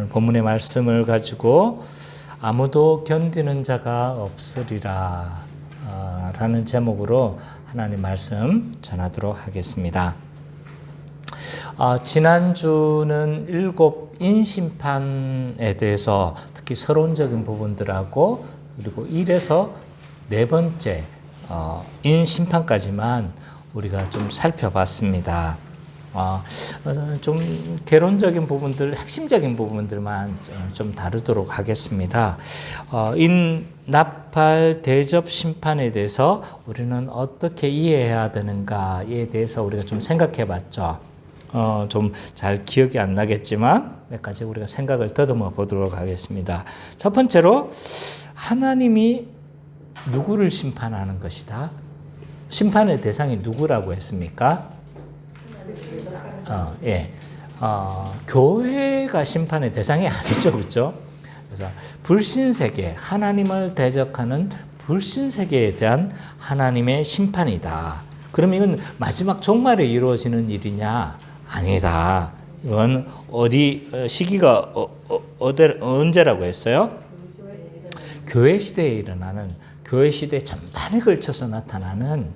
오늘 본문의 말씀을 가지고 아무도 견디는 자가 없으리라 라는 제목으로 하나님 말씀 전하도록 하겠습니다. 지난주는 7 인심판에 대해서 특히 서론적인 부분들하고 그리고 1에서 4번째 인심판까지만 우리가 좀 살펴봤습니다. 좀 개론적인 부분들, 핵심적인 부분들만 좀 다루도록 하겠습니다. 인나팔 대접 심판에 대해서 우리는 어떻게 이해해야 되는가에 대해서 우리가 좀 생각해 봤죠. 좀 잘 기억이 안 나겠지만 몇 가지 우리가 생각을 더듬어 보도록 하겠습니다. 첫 번째로 하나님이 누구를 심판하는 것이다. 심판의 대상이 누구라고 했습니까? 교회가 심판의 대상이 아니죠, 그렇죠? 그래서 불신세계, 하나님을 대적하는 불신세계에 대한 하나님의 심판이다. 그럼 이건 마지막 종말에 이루어지는 일이냐? 아니다. 이건 시기가 언제라고 했어요? 교회 시대에 일어나는, 교회 시대 전반에 걸쳐서 나타나는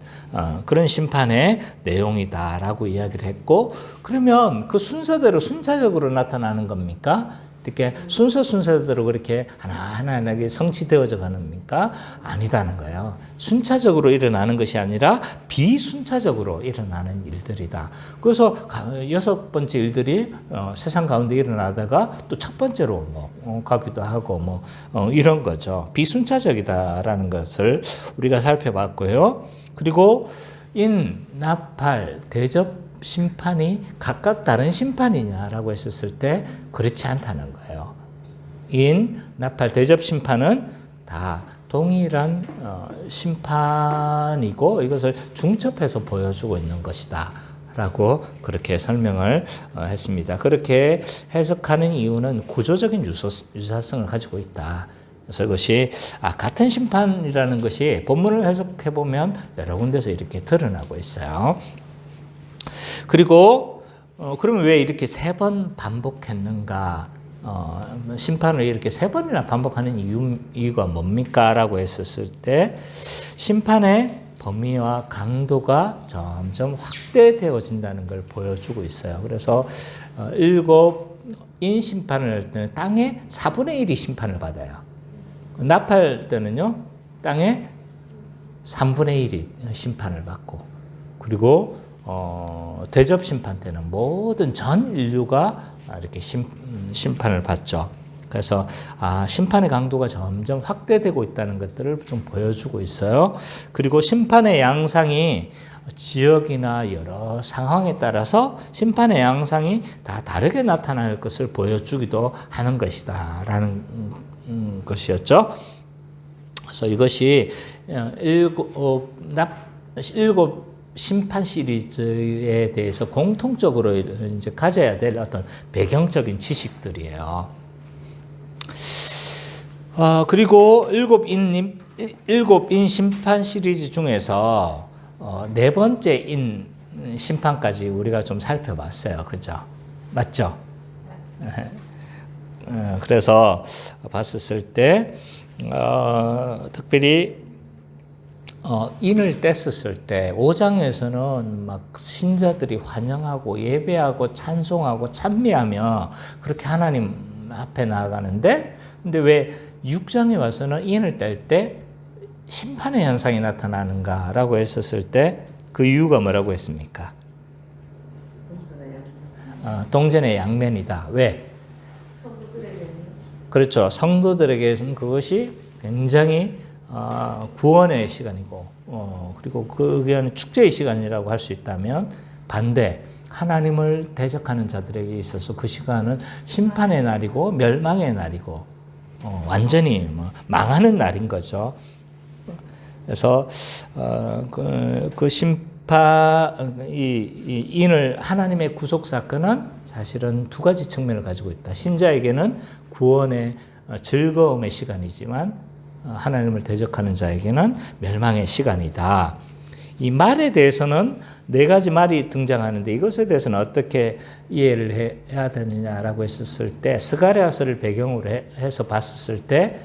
그런 심판의 내용이다라고 이야기를 했고, 그러면 그 순서대로 순차적으로 나타나는 겁니까? 이렇게 순서대로 그렇게 하나하나하게 성취되어져 가는입니까? 아니다는 거예요. 순차적으로 일어나는 것이 아니라 비순차적으로 일어나는 일들이다. 그래서 6번째 일들이 세상 가운데 일어나다가 또 첫 번째로 가기도 하고 이런 거죠. 비순차적이다라는 것을 우리가 살펴봤고요. 그리고 인나팔 대접 심판이 각각 다른 심판이냐라고 했었을 때 그렇지 않다는 거예요. 인나팔 대접 심판은 다 동일한 심판이고 이것을 중첩해서 보여주고 있는 것이다 라고 그렇게 설명을 했습니다. 그렇게 해석하는 이유는 구조적인 유사성을 가지고 있다. 그래서 이것이 같은 심판이라는 것이 본문을 해석해 보면 여러 군데서 이렇게 드러나고 있어요. 그리고 그러면 왜 이렇게 3번 반복했는가? 심판을 이렇게 3번이나 반복하는 이유가 뭡니까? 라고 했었을 때 심판의 범위와 강도가 점점 확대되어진다는 걸 보여주고 있어요. 그래서 7 인심판을 할 때는 땅의 4분의 1이 심판을 받아요. 나팔 때는요, 땅의 3분의 1이 심판을 받고, 그리고 대접 심판 때는 모든 전 인류가 이렇게 심판을 받죠. 그래서 심판의 강도가 점점 확대되고 있다는 것들을 좀 보여주고 있어요. 그리고 심판의 양상이 지역이나 여러 상황에 따라서 심판의 양상이 다 다르게 나타날 것을 보여주기도 하는 것이다라는 것이었죠. 그래서 이것이 7 심판 시리즈에 대해서 공통적으로 이제 가져야 될 어떤 배경적인 지식들이에요. 그리고 7 인 심판 시리즈 중에서 4번째 인 심판까지 우리가 좀 살펴봤어요. 그죠? 맞죠? 그래서 봤었을 때 특별히 인을 뗐었을 때 5장에서는 막 신자들이 환영하고 예배하고 찬송하고 찬미하며 그렇게 하나님 앞에 나아가는데, 근데 왜 6장에 와서는 인을 뗄 때 심판의 현상이 나타나는가라고 했었을 때 그 이유가 뭐라고 했습니까? 동전의 양면이다. 왜? 그렇죠. 성도들에게는 그것이 굉장히 구원의 시간이고, 그리고 그게 축제의 시간이라고 할 수 있다면, 반대, 하나님을 대적하는 자들에게 있어서 그 시간은 심판의 날이고, 멸망의 날이고, 완전히 망하는 날인 거죠. 그래서, 그 심판, 이 인을 하나님의 구속 사건은 사실은 2가지 측면을 가지고 있다. 신자에게는 구원의 즐거움의 시간이지만, 하나님을 대적하는 자에게는 멸망의 시간이다. 이 말에 대해서는 네 가지 말이 등장하는데 이것에 대해서는 어떻게 이해를 해야 되느냐라고 했었을 때 스가랴서를 배경으로 해서 봤었을 때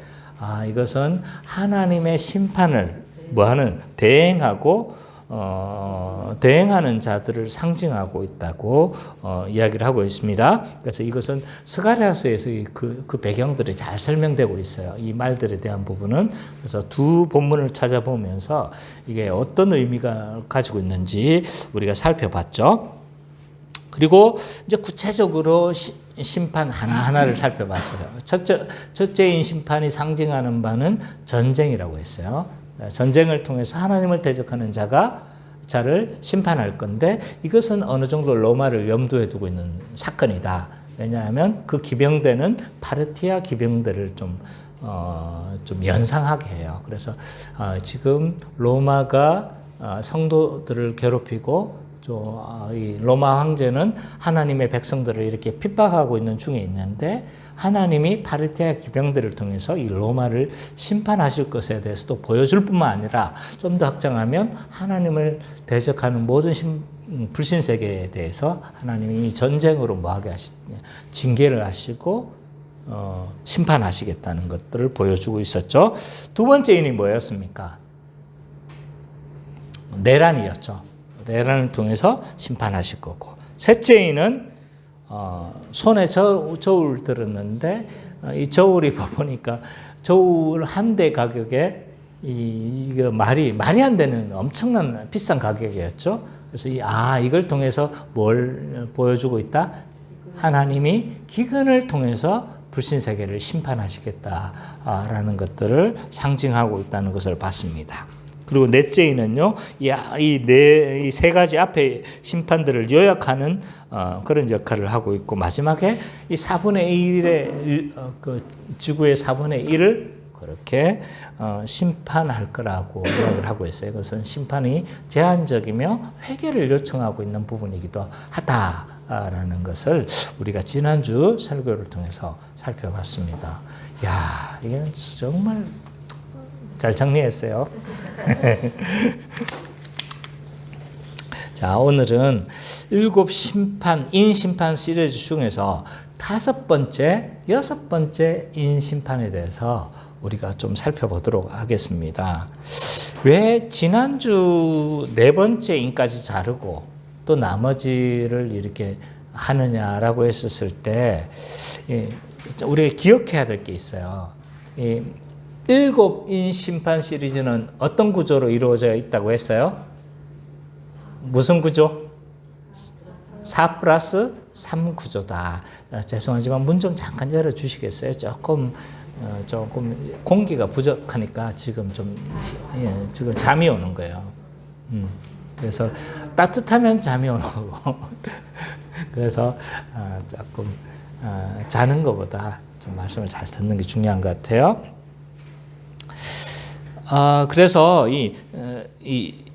이것은 하나님의 심판을 뭐하는 대행하는 자들을 상징하고 있다고 이야기를 하고 있습니다. 그래서 이것은 스가랴서에서 그 배경들이 잘 설명되고 있어요. 이 말들에 대한 부분은. 그래서 두 본문을 찾아보면서 이게 어떤 의미가 가지고 있는지 우리가 살펴봤죠. 그리고 이제 구체적으로 심판 하나하나를 살펴봤어요. 첫째인 심판이 상징하는 바는 전쟁이라고 했어요. 전쟁을 통해서 하나님을 대적하는 자를 심판할 건데 이것은 어느 정도 로마를 염두에 두고 있는 사건이다. 왜냐하면 그 기병대는 파르티아 기병대를 좀 연상하게 해요. 그래서 지금 로마가 성도들을 괴롭히고 이 로마 황제는 하나님의 백성들을 이렇게 핍박하고 있는 중에 있는데 하나님이 파르티아 기병들을 통해서 이 로마를 심판하실 것에 대해서도 보여줄 뿐만 아니라 좀 더 확장하면 하나님을 대적하는 모든 불신세계에 대해서 하나님이 전쟁으로 징계를 하시고 심판하시겠다는 것들을 보여주고 있었죠. 두 번째인이 뭐였습니까? 내란이었죠. 내란을 통해서 심판하실 거고, 셋째인은 손에 저울 들었는데 이 저울이 보니까 저울 한 대 가격에 이거 말이 안 되는 엄청난 비싼 가격이었죠. 그래서 이걸 통해서 뭘 보여주고 있다? 하나님이 기근을 통해서 불신세계를 심판하시겠다라는 것들을 상징하고 있다는 것을 봤습니다. 그리고 넷째인은요, 이 세 가지 앞에 심판들을 요약하는 그런 역할을 하고 있고, 마지막에 이 4분의 1의 그 지구의 4분의 1을 그렇게 심판할 거라고 이야기를 하고 있어요. 그것은 심판이 제한적이며 회개를 요청하고 있는 부분이기도 하다라는 것을 우리가 지난주 설교를 통해서 살펴봤습니다. 이게 정말 잘 정리했어요. 자, 오늘은 7심판, 인심판 시리즈 중에서 5번째, 6번째 인심판에 대해서 우리가 좀 살펴보도록 하겠습니다. 왜 지난주 4번째 인까지 자르고 또 나머지를 이렇게 하느냐라고 했었을 때 우리가 기억해야 될 게 있어요. 7인 심판 시리즈는 어떤 구조로 이루어져 있다고 했어요? 무슨 구조? 4+3 구조다. 죄송하지만 문 좀 잠깐 열어주시겠어요? 조금 공기가 부족하니까 지금 지금 잠이 오는 거예요. 그래서 따뜻하면 잠이 오는 거고 그래서 조금 자는 것보다 좀 말씀을 잘 듣는 게 중요한 것 같아요. 그래서 이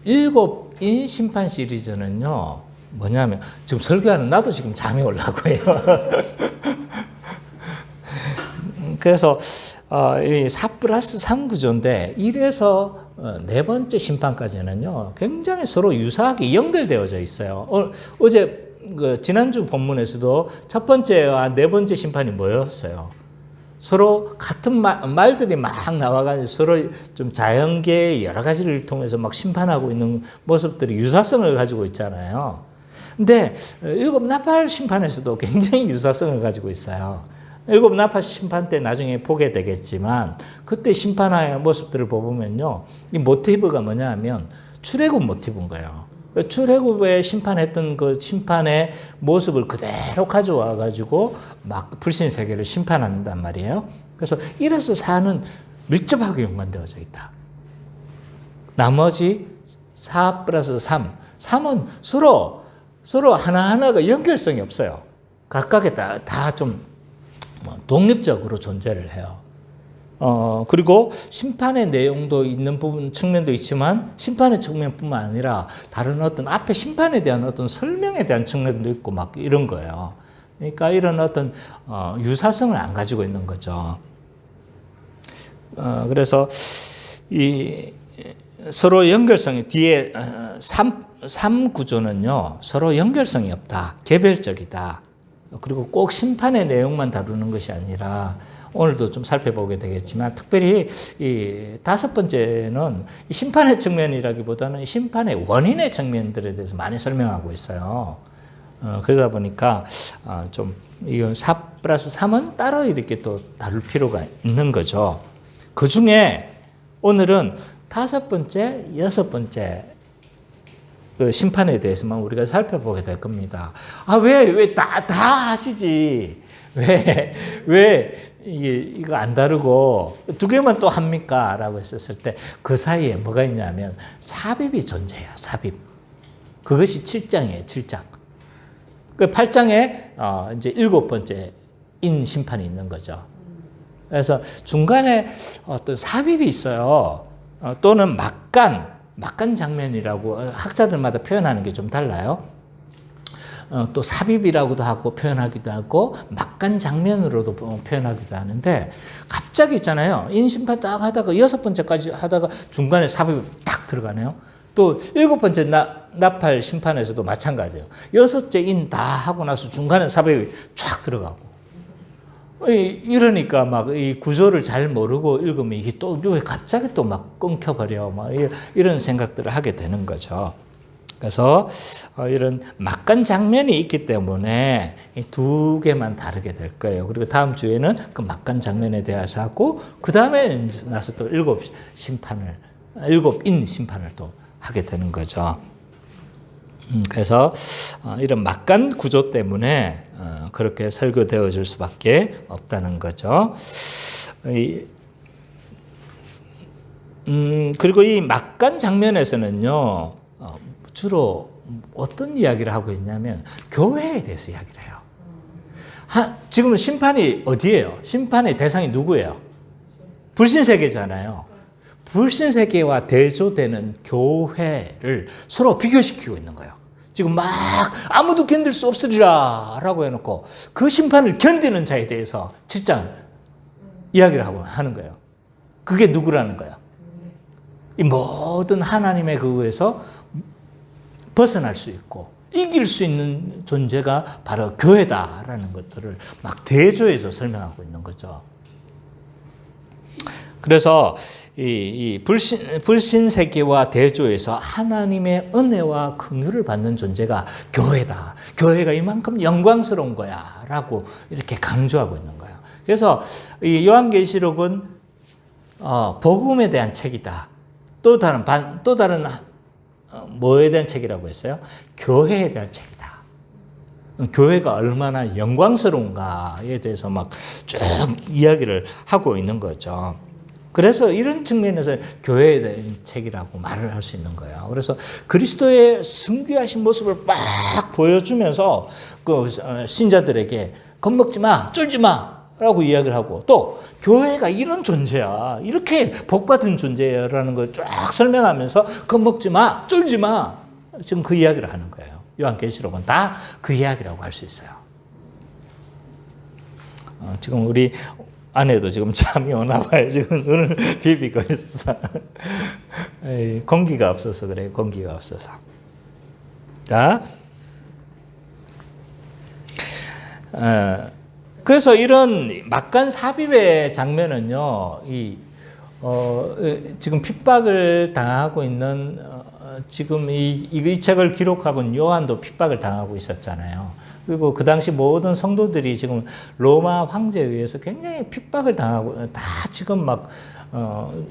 7인 심판 시리즈는요, 뭐냐면, 지금 설교하는 나도 지금 잠이 올라고요. 그래서, 이 4+3 구조인데, 1에서 4번째 심판까지는요, 굉장히 서로 유사하게 연결되어져 있어요. 어제, 지난주 본문에서도 첫 번째와 4번째 심판이 뭐였어요? 서로 같은 말들이 막 나와가지고 서로 좀 자연계의 여러 가지를 통해서 막 심판하고 있는 모습들이 유사성을 가지고 있잖아요. 근데 7나팔 심판에서도 굉장히 유사성을 가지고 있어요. 7나팔 심판 때 나중에 보게 되겠지만 그때 심판의 모습들을 보면요, 이 모티브가 뭐냐 하면 출애굽 모티브인 거예요. 출애굽에 심판했던 그 심판의 모습을 그대로 가져와 가지고 막 불신 세계를 심판한단 말이에요. 그래서 1에서 4는 밀접하게 연관되어져 있다. 나머지 4+3, 3은 서로 하나하나가 연결성이 없어요. 각각에 다 좀 독립적으로 존재를 해요. 그리고 심판의 내용도 있는 부분 측면도 있지만 심판의 측면뿐만 아니라 다른 어떤 앞에 심판에 대한 어떤 설명에 대한 측면도 있고 막 이런 거예요. 그러니까 이런 어떤 유사성을 안 가지고 있는 거죠. 그래서 이 서로 연결성이 뒤에 3 구조는요. 서로 연결성이 없다. 개별적이다. 그리고 꼭 심판의 내용만 다루는 것이 아니라 오늘도 좀 살펴보게 되겠지만 특별히 이 5번째는 이 심판의 측면이라기보다는 심판의 원인의 측면들에 대해서 많이 설명하고 있어요. 그러다 보니까 좀 이건 4+3은 따로 이렇게 또 다룰 필요가 있는 거죠. 그 중에 오늘은 5번째, 6번째 그 심판에 대해서만 우리가 살펴보게 될 겁니다. 왜 다 하시지? 왜 이거 안 다루고 2개만 또 합니까? 라고 했었을 때 그 사이에 뭐가 있냐면 삽입이 존재해요. 삽입. 그것이 7장이에요. 7장. 그 8장에 이제 7번째인 심판이 있는 거죠. 그래서 중간에 어떤 삽입이 있어요. 또는 막간 장면이라고 학자들마다 표현하는 게 좀 달라요. 또 삽입이라고도 하고 표현하기도 하고 막간 장면으로도 표현하기도 하는데 갑자기 있잖아요. 인심판 딱 하다가 6번째까지 하다가 중간에 삽입이 딱 들어가네요. 또 7번째 나팔 심판에서도 마찬가지예요. 6째 인 다 하고 나서 중간에 삽입이 쫙 들어가고. 이러니까 막 이 구조를 잘 모르고 읽으면 이게 또 왜 갑자기 또 막 끊겨버려. 막 이런 생각들을 하게 되는 거죠. 그래서 이런 막간 장면이 있기 때문에 이 2개만 다르게 될 거예요. 그리고 다음 주에는 그 막간 장면에 대해서 하고 그 다음에 나서 또 7인 심판을 또 하게 되는 거죠. 그래서 이런 막간 구조 때문에 그렇게 설교되어질 수밖에 없다는 거죠. 그리고 이 막간 장면에서는요, 주로 어떤 이야기를 하고 있냐면 교회에 대해서 이야기를 해요. 지금은 심판이 어디예요? 심판의 대상이 누구예요? 불신세계잖아요. 불신세계와 대조되는 교회를 서로 비교시키고 있는 거예요. 지금 막 아무도 견딜 수 없으리라 라고 해놓고 그 심판을 견디는 자에 대해서 7장 이야기를 하는 거예요. 그게 누구라는 거예요? 이 모든 하나님의 그거에서 벗어날 수 있고 이길 수 있는 존재가 바로 교회다라는 것들을 막 대조해서 설명하고 있는 거죠. 그래서 이 불신 세계와 대조해서 하나님의 은혜와 긍휼을 받는 존재가 교회다. 교회가 이만큼 영광스러운 거야라고 이렇게 강조하고 있는 거예요. 그래서 이 요한계시록은 복음에 대한 책이다. 또 다른 뭐에 대한 책이라고 했어요? 교회에 대한 책이다. 교회가 얼마나 영광스러운가에 대해서 막 쭉 이야기를 하고 있는 거죠. 그래서 이런 측면에서 교회에 대한 책이라고 말을 할 수 있는 거예요. 그래서 그리스도의 승귀하신 모습을 막 보여주면서 그 신자들에게 겁먹지 마, 쫄지 마 라고 이야기를 하고 또 교회가 이런 존재야. 이렇게 복받은 존재라는 걸 쫙 설명하면서 겁먹지 마, 쫄지 마. 지금 그 이야기를 하는 거예요. 요한계시록은 다 그 이야기라고 할 수 있어요. 지금 우리 아내도 지금 잠이 오나 봐요. 지금 눈을 비비고 있어. 공기가 없어서 그래요. 공기가 없어서. 자, 그래서 이런 막간 삽입의 장면은요, 지금 핍박을 당하고 있는 지금 이 책을 기록하고 있는 요한도 핍박을 당하고 있었잖아요. 그리고 그 당시 모든 성도들이 지금 로마 황제에 의해서 굉장히 핍박을 당하고 다 지금 막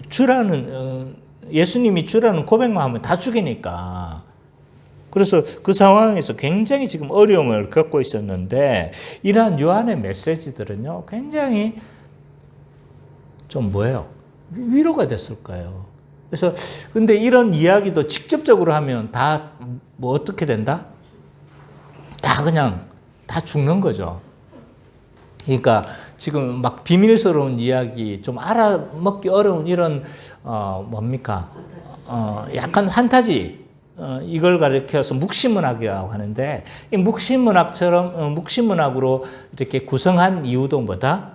주라는 예수님이 주라는 고백만 하면 다 죽이니까. 그래서 그 상황에서 굉장히 지금 어려움을 겪고 있었는데 이러한 요한의 메시지들은요 굉장히 좀 뭐예요? 위로가 됐을 거예요. 그래서 근데 이런 이야기도 직접적으로 하면 다 뭐 어떻게 된다? 다 그냥 다 죽는 거죠. 그러니까 지금 막 비밀스러운 이야기, 좀 알아먹기 어려운 이런 뭡니까? 약간 환타지. 이걸 가리켜서 묵시문학이라고 하는데 이 묵시문학처럼 묵시문학으로 이렇게 구성한 이유도 뭐다?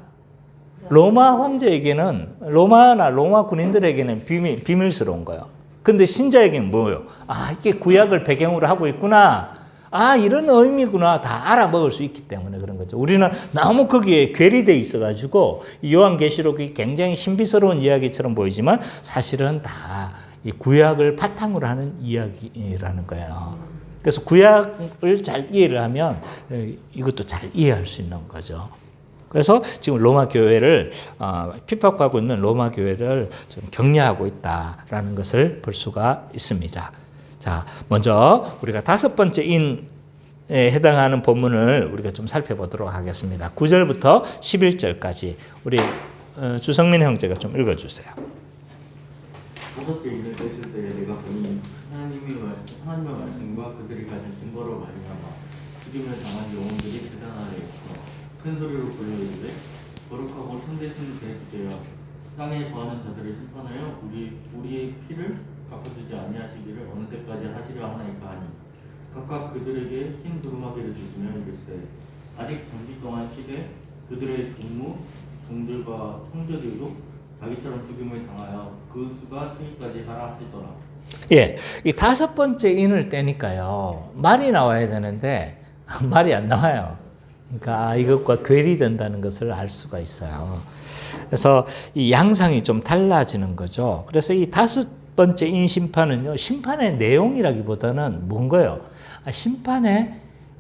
로마 황제에게는 로마 군인들에게는 비밀스러운 거예요. 근데 신자에게는 뭐예요? 아, 이게 구약을 배경으로 하고 있구나. 아, 이런 의미구나. 다 알아먹을 수 있기 때문에 그런 거죠. 우리는 너무 거기에 괴리되어 있어가지고 요한계시록이 굉장히 신비스러운 이야기처럼 보이지만 사실은 다 이 구약을 바탕으로 하는 이야기라는 거예요. 그래서 구약을 잘 이해를 하면 이것도 잘 이해할 수 있는 거죠. 그래서 지금 로마 교회를 핍박하고 있는 로마 교회를 좀 격려하고 있다라는 것을 볼 수가 있습니다. 자, 먼저 우리가 5번째 인에 해당하는 본문을 우리가 좀 살펴보도록 하겠습니다. 9절부터 11절까지 우리 주성민 형제가 좀 읽어주세요. 5번째 인을 떼실 때에 내가 보니 하나님의 말씀과 그들이 가진 증거로 말미암아 죽임을 당한 영혼들이 대단하여 큰 소리로 불러 이르되 거룩하고 참되신 내 주제여 땅에 거하는 자들을 심판하여 우리의 피를 갚아주지 아니하시기를 어느 때까지 하시려 하나이까 하니 각각 그들에게 흰 두루마기를 주시며 이르시되 아직 잠시 동안 쉬되 그들의 동무 종들과 형제들도 자기처럼 죽임을 당하여 그 수가 차기까지 하라 하시더라. 예, 이 5번째 인을 떼니까요 말이 나와야 되는데 말이 안 나와요. 그러니까 이것과 괴리된다는 것을 알 수가 있어요. 그래서 이 양상이 좀 달라지는 거죠. 그래서 이 5번째 인 심판은요, 심판의 내용이라기보다는 뭔가요? 심판의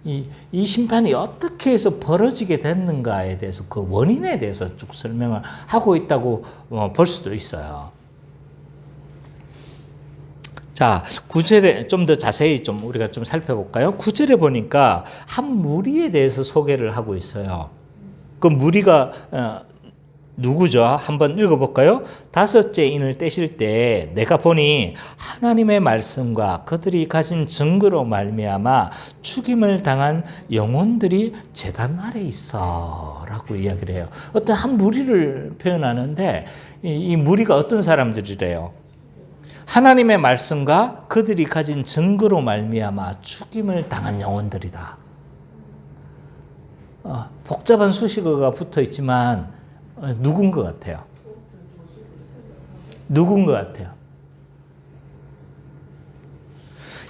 이 심판이 어떻게 해서 벌어지게 됐는가에 대해서 그 원인에 대해서 쭉 설명을 하고 있다고 볼 수도 있어요. 자, 9절에 좀 더 자세히 좀 우리가 좀 살펴볼까요? 9절에 보니까 한 무리에 대해서 소개를 하고 있어요. 그 무리가 누구죠? 한번 읽어볼까요? 5째 인을 떼실 때 내가 보니 하나님의 말씀과 그들이 가진 증거로 말미암아 죽임을 당한 영혼들이 제단 아래 있어 라고 이야기를 해요. 어떤 한 무리를 표현하는데 이 무리가 어떤 사람들이래요? 하나님의 말씀과 그들이 가진 증거로 말미암아 죽임을 당한 영혼들이다. 복잡한 수식어가 붙어 있지만 누군 것 같아요? 누군 것 같아요?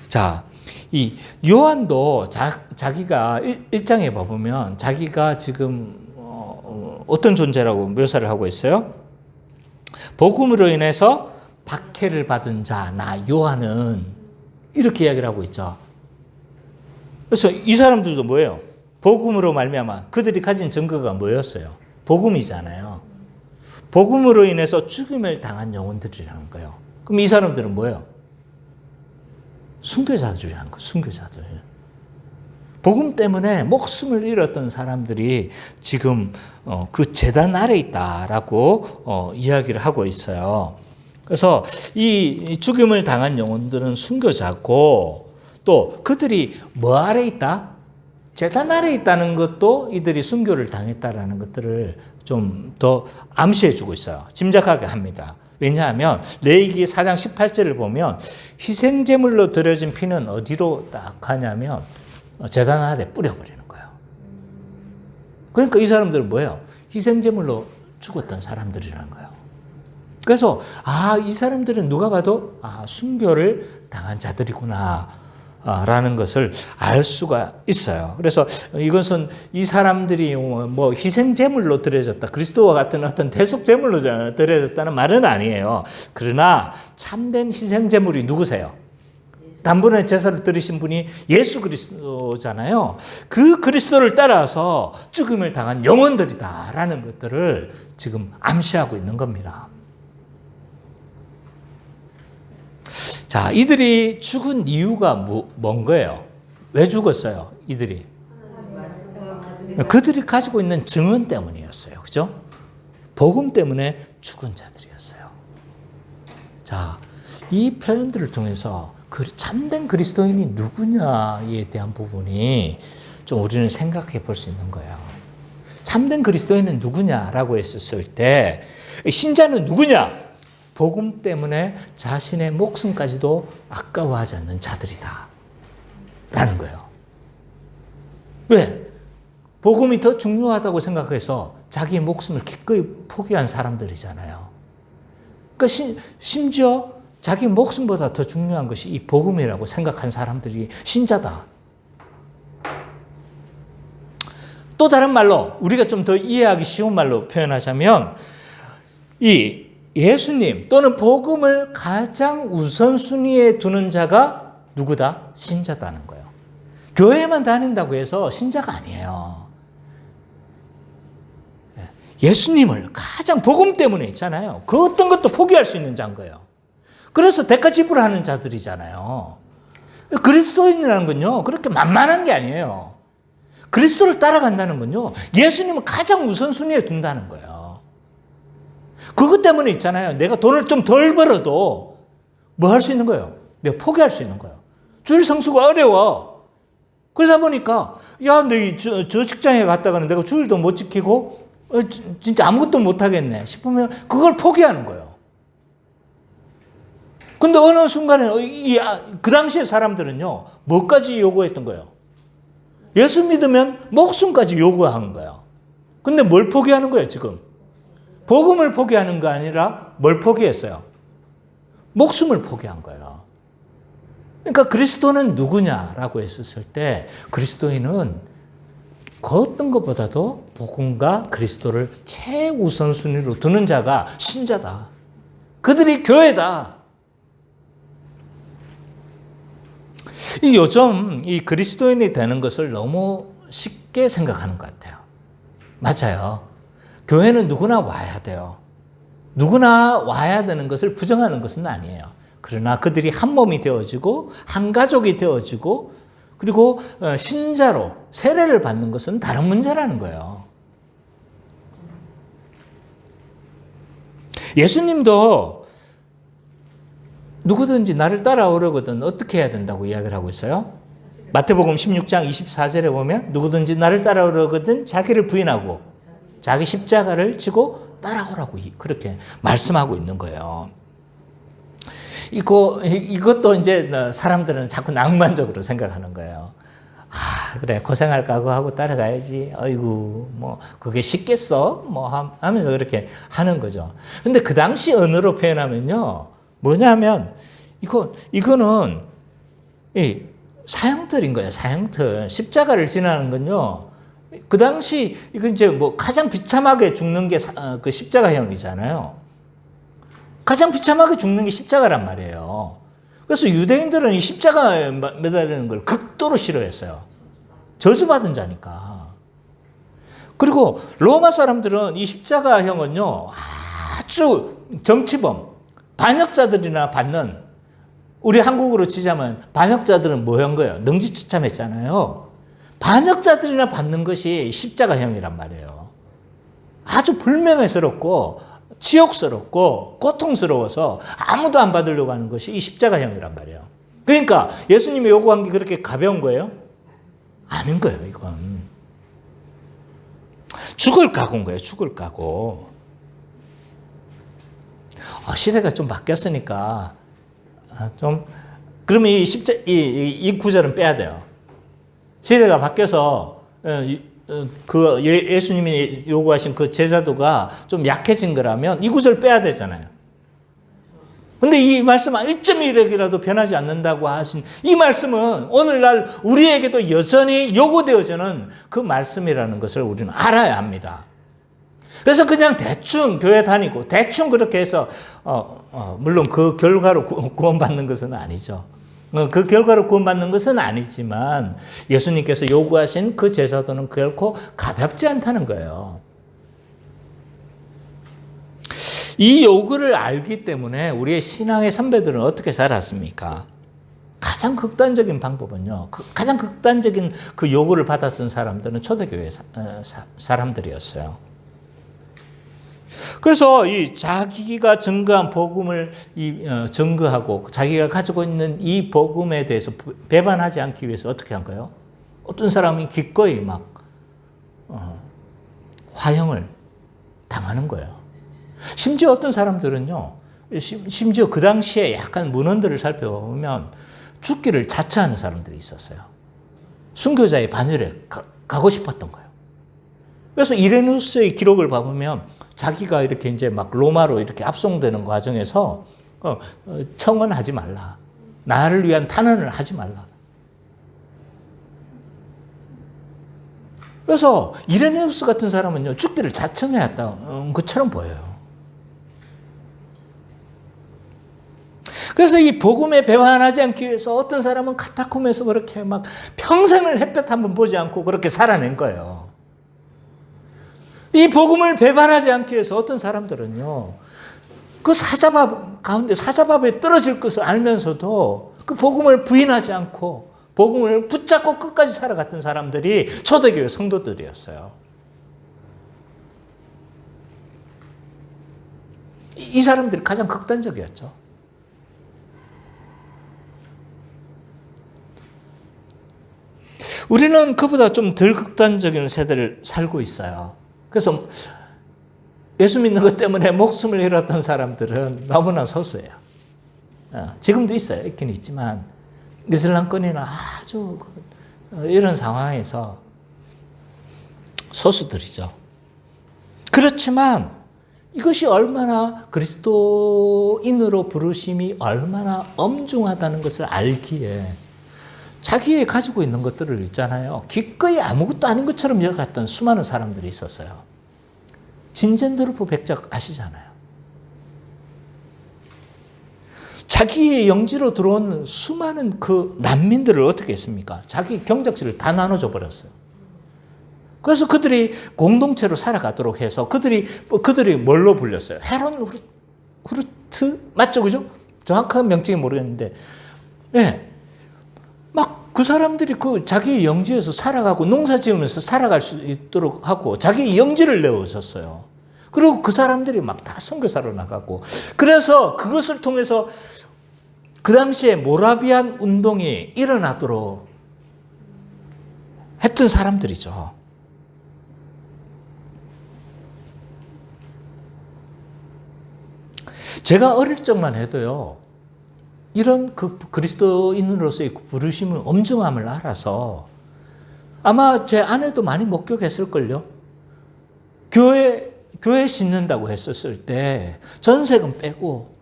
자, 이 요한도 자기가 1장에 보면 자기가 지금 어떤 존재라고 묘사를 하고 있어요? 복음으로 인해서 박해를 받은 자, 나 요한은 이렇게 이야기를 하고 있죠. 그래서 이 사람들도 뭐예요? 복음으로 말미암아 그들이 가진 증거가 뭐였어요? 복음이잖아요. 복음으로 인해서 죽임을 당한 영혼들이라는 거예요. 그럼 이 사람들은 뭐예요? 순교자들이라는 거예요. 순교자들. 복음 때문에 목숨을 잃었던 사람들이 지금 그 제단 아래 있다라고 이야기를 하고 있어요. 그래서 이 죽임을 당한 영혼들은 순교자고 또 그들이 뭐 아래 있다? 제단 아래 있다는 것도 이들이 순교를 당했다라는 것들을 좀 더 암시해 주고 있어요. 짐작하게 합니다. 왜냐하면 레위기 4장 18절을 보면 희생제물로 드려진 피는 어디로 딱 가냐면 제단 아래 뿌려버리는 거예요. 그러니까 이 사람들은 뭐예요? 희생제물로 죽었던 사람들이라는 거예요. 그래서 이 사람들은 누가 봐도 순교를 당한 자들이구나 라는 것을 알 수가 있어요. 그래서 이것은 이 사람들이 뭐 희생제물로 드려졌다, 그리스도와 같은 어떤 대속제물로 드려졌다는 말은 아니에요. 그러나 참된 희생제물이 누구세요? 단번에 제사를 드리신 분이 예수 그리스도잖아요. 그 그리스도를 따라서 죽음을 당한 영혼들이다라는 것들을 지금 암시하고 있는 겁니다. 자, 이들이 죽은 이유가 뭔 거예요? 왜 죽었어요? 이들이? 그들이 가지고 있는 증언 때문이었어요. 그죠? 복음 때문에 죽은 자들이었어요. 자, 이 표현들을 통해서 참된 그리스도인이 누구냐에 대한 부분이 좀 우리는 생각해 볼 수 있는 거예요. 참된 그리스도인은 누구냐라고 했었을 때 신자는 누구냐? 복음 때문에 자신의 목숨까지도 아까워하지 않는 자들이다 라는 거예요. 왜? 복음이 더 중요하다고 생각해서 자기의 목숨을 기꺼이 포기한 사람들이잖아요. 그러니까 심지어 자기 목숨보다 더 중요한 것이 이 복음이라고 생각한 사람들이 신자다. 또 다른 말로 우리가 좀 더 이해하기 쉬운 말로 표현하자면 이 예수님 또는 복음을 가장 우선순위에 두는 자가 누구다? 신자다는 거예요. 교회만 다닌다고 해서 신자가 아니에요. 예수님을 가장 복음 때문에 있잖아요. 그 어떤 것도 포기할 수 있는 자인 거예요. 그래서 대가 지불하는 자들이잖아요. 그리스도인이라는 건요, 그렇게 만만한 게 아니에요. 그리스도를 따라간다는 건요, 예수님을 가장 우선순위에 둔다는 거예요. 그것 때문에 있잖아요. 내가 돈을 좀 덜 벌어도 뭐 할 수 있는 거예요? 내가 포기할 수 있는 거예요. 주일 성수가 어려워. 그러다 보니까, 야, 저 직장에 갔다가는 내가 주일도 못 지키고, 진짜 아무것도 못 하겠네 싶으면 그걸 포기하는 거예요. 근데 어느 순간에 그 당시에 사람들은요, 뭐까지 요구했던 거예요? 예수 믿으면 목숨까지 요구하는 거예요. 근데 뭘 포기하는 거예요, 지금? 복음을 포기하는 거 아니라 뭘 포기했어요? 목숨을 포기한 거예요. 그러니까 그리스도는 누구냐라고 했었을 때 그리스도인은 그 어떤 것보다도 복음과 그리스도를 최우선순위로 두는 자가 신자다. 그들이 교회다. 요즘 이 그리스도인이 되는 것을 너무 쉽게 생각하는 것 같아요. 맞아요. 교회는 누구나 와야 돼요. 누구나 와야 되는 것을 부정하는 것은 아니에요. 그러나 그들이 한 몸이 되어지고 한 가족이 되어지고 그리고 신자로 세례를 받는 것은 다른 문제라는 거예요. 예수님도 누구든지 나를 따라오려거든 어떻게 해야 된다고 이야기를 하고 있어요? 마태복음 16장 24절에 보면 누구든지 나를 따라오려거든 자기를 부인하고 자기 십자가를 지고 따라오라고 그렇게 말씀하고 있는 거예요. 이것도 이제 사람들은 자꾸 낭만적으로 생각하는 거예요. 아, 그래, 고생할 각오하고 따라가야지. 아이고, 뭐, 그게 쉽겠어? 뭐, 하면서 그렇게 하는 거죠. 근데 그 당시 언어로 표현하면요, 뭐냐면, 이거는, 사형틀인 거예요, 사형틀. 십자가를 지나는 건요, 그 당시, 이건 이제 뭐, 가장 비참하게 죽는 게 그 십자가형이잖아요. 가장 비참하게 죽는 게 십자가란 말이에요. 그래서 유대인들은 이 십자가에 매달리는 걸 극도로 싫어했어요. 저주받은 자니까. 그리고 로마 사람들은 이 십자가형은요, 아주 정치범, 반역자들이나 받는, 우리 한국으로 치자면 반역자들은 뭐 한 거예요? 능지처참했잖아요. 반역자들이나 받는 것이 십자가형이란 말이에요. 아주 불명예스럽고 지옥스럽고 고통스러워서 아무도 안 받으려고 하는 것이 이 십자가형이란 말이에요. 그러니까 예수님이 요구한 게 그렇게 가벼운 거예요? 아닌 거예요, 이건. 죽을 각오인 거예요, 죽을 각오. 시대가 좀 바뀌었으니까 그러면 이 구절은 빼야 돼요. 시대가 바뀌어서 그 예수님이 요구하신 그 제자도가 좀 약해진 거라면 이 구절 빼야 되잖아요. 근데 이 말씀 1.1핵이라도 변하지 않는다고 하신 이 말씀은 오늘날 우리에게도 여전히 요구되어지는 그 말씀이라는 것을 우리는 알아야 합니다. 그래서 그냥 대충 교회 다니고 대충 그렇게 해서 물론 그 결과로 구원받는 것은 아니죠. 그 결과로 구원받는 것은 아니지만 예수님께서 요구하신 그 제사도는 결코 가볍지 않다는 거예요. 이 요구를 알기 때문에 우리의 신앙의 선배들은 어떻게 살았습니까? 가장 극단적인 방법은요. 가장 극단적인 그 요구를 받았던 사람들은 초대교회 사람들이었어요. 그래서 이 자기가 증거한 복음을 증거하고 자기가 가지고 있는 이 복음에 대해서 배반하지 않기 위해서 어떻게 한 거예요? 어떤 사람이 기꺼이 막 화형을 당하는 거예요. 심지어 어떤 사람들은요, 심지어 그 당시에 약간 문헌들을 살펴보면 죽기를 자처하는 사람들이 있었어요. 순교자의 반열에 가고 싶었던 거예요. 그래서 이레누스의 기록을 봐보면 자기가 이렇게 이제 막 로마로 이렇게 압송되는 과정에서 청원하지 말라. 나를 위한 탄원을 하지 말라. 그래서 이레네우스 같은 사람은요, 죽기를 자청해왔던 것처럼 보여요. 그래서 이 복음에 배반하지 않기 위해서 어떤 사람은 카타콤에서 그렇게 막 평생을 햇볕 한번 보지 않고 그렇게 살아낸 거예요. 이 복음을 배반하지 않기 위해서 어떤 사람들은요, 그 사자밥 가운데 사자밥에 떨어질 것을 알면서도 그 복음을 부인하지 않고 복음을 붙잡고 끝까지 살아갔던 사람들이 초대교회 성도들이었어요. 이 사람들이 가장 극단적이었죠. 우리는 그보다 좀 덜 극단적인 세대를 살고 있어요. 그래서 예수 믿는 것 때문에 목숨을 잃었던 사람들은 너무나 소수예요. 지금도 있어요. 있긴 있지만 이슬람권이나 아주 이런 상황에서 소수들이죠. 그렇지만 이것이 얼마나 그리스도인으로 부르심이 얼마나 엄중하다는 것을 알기에 자기의 가지고 있는 것들을 있잖아요. 기꺼이 아무것도 아닌 것처럼 여겼던 수많은 사람들이 있었어요. 진젠도르프 백작 아시잖아요. 자기의 영지로 들어온 수많은 그 난민들을 어떻게 했습니까? 자기 경작지를 다 나눠줘 버렸어요. 그래서 그들이 공동체로 살아가도록 해서 그들이 뭘로 불렸어요? 헤론 후르트 맞죠, 그죠? 정확한 명칭이 모르겠는데, 네. 막 그 사람들이 그 자기 영지에서 살아가고 농사 지으면서 살아갈 수 있도록 하고 자기 영지를 내어줬어요. 그리고 그 사람들이 막 다 선교사로 나가고, 그래서 그것을 통해서 그 당시에 모라비안 운동이 일어나도록 했던 사람들이죠. 제가 어릴 적만 해도요, 이런 그 그리스도인으로서의 부르심을 엄중함을 알아서 아마 제 아내도 많이 목격했을걸요. 교회 짓는다고 했었을 때 전세금 빼고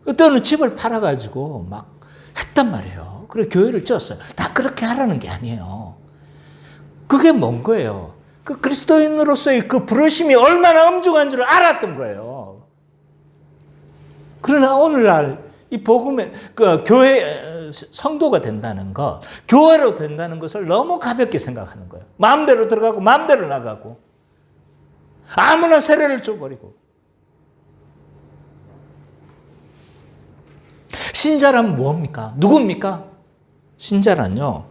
그때는 집을 팔아가지고 막 했단 말이에요. 그래 교회를 지었어요. 다 그렇게 하라는 게 아니에요. 그게 뭔 거예요? 그 그리스도인으로서의 그 부르심이 얼마나 엄중한 줄 알았던 거예요. 그러나 오늘날 이 복음의 그 교회 성도가 된다는 것, 교회로 된다는 것을 너무 가볍게 생각하는 거예요. 마음대로 들어가고 마음대로 나가고 아무나 세례를 줘버리고. 신자란 뭡니까? 누굽니까? 신자란요,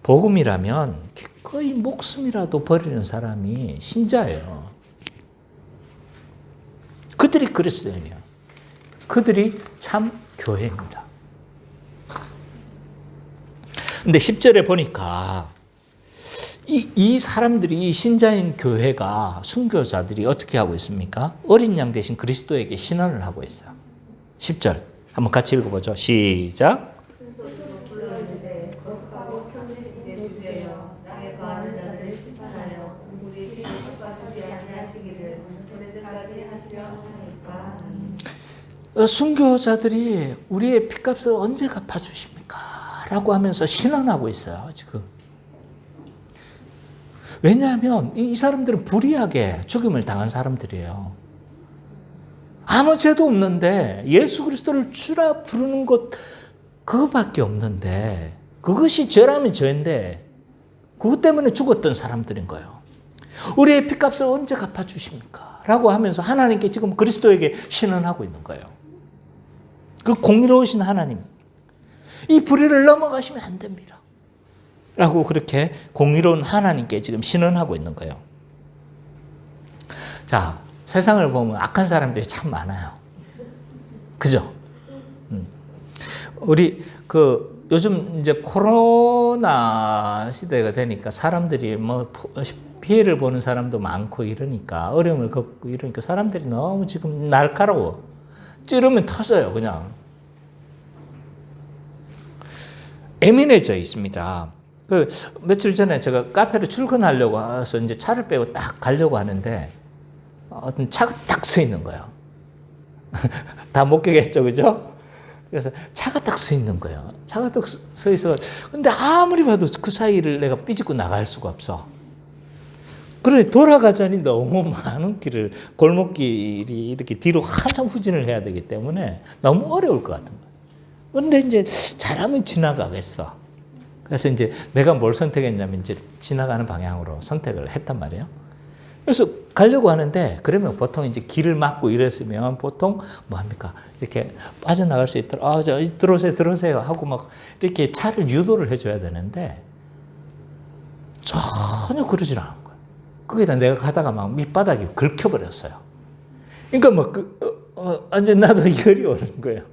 복음이라면 기꺼이 목숨이라도 버리는 사람이 신자예요. 그들이 그리스도인이에요. 그들이 참 교회입니다. 근데 10절에 보니까 이 사람들이, 이 신자인 교회가, 순교자들이 어떻게 하고 있습니까? 어린 양 대신 그리스도에게 신원을 하고 있어요. 10절 한번 같이 읽어보죠. 시작. 순교자들이 우리의 핏값을 언제 갚아주십니까? 라고 하면서 신원하고 있어요, 지금. 왜냐하면 이 사람들은 불의하게 죽임을 당한 사람들이에요. 아무 죄도 없는데 예수 그리스도를 주라 부르는 것 그거밖에 없는데, 그것이 죄라면 죄인데 그것 때문에 죽었던 사람들인 거예요. 우리의 핏값을 언제 갚아주십니까? 라고 하면서 하나님께 지금 그리스도에게 신원하고 있는 거예요. 그 공의로우신 하나님, 이 불의를 넘어가시면 안 됩니다. 라고 그렇게 공의로운 하나님께 지금 신원하고 있는 거예요. 자, 세상을 보면 악한 사람들이 참 많아요. 그죠? 우리 요즘 이제 코로나 시대가 되니까 사람들이 뭐 피해를 보는 사람도 많고 이러니까, 어려움을 겪고 이러니까 사람들이 너무 지금 날카로워. 찌르면 터져요, 그냥. 예민해져 있습니다. 며칠 전에 제가 카페를 출근하려고 해서 이제 차를 빼고 딱 가려고 하는데 어떤 차가 딱 서 있는 거예요. 다 목격했죠, 그죠? 그래서 차가 딱 서 있는 거예요. 차가 딱 서 있어. 근데 아무리 봐도 그 사이를 내가 삐집고 나갈 수가 없어. 그래 돌아가자니 너무 많은 길을 골목길이 이렇게 뒤로 한참 후진을 해야 되기 때문에 너무 어려울 것 같은 거예요. 그런데 이제 잘하면 지나가겠어. 그래서 이제 내가 뭘 선택했냐면 이제 지나가는 방향으로 선택을 했단 말이에요. 그래서 가려고 하는데 그러면 보통 이제 길을 막고 이랬으면 보통 뭐 합니까? 이렇게 빠져나갈 수 있도록 저 들어오세요 하고 막 이렇게 차를 유도를 해줘야 되는데 전혀 그러질 않은 거예요. 거기다 내가 가다가 막 밑바닥이 긁혀버렸어요. 그러니까 막 완전 나도 열이 오는 거예요.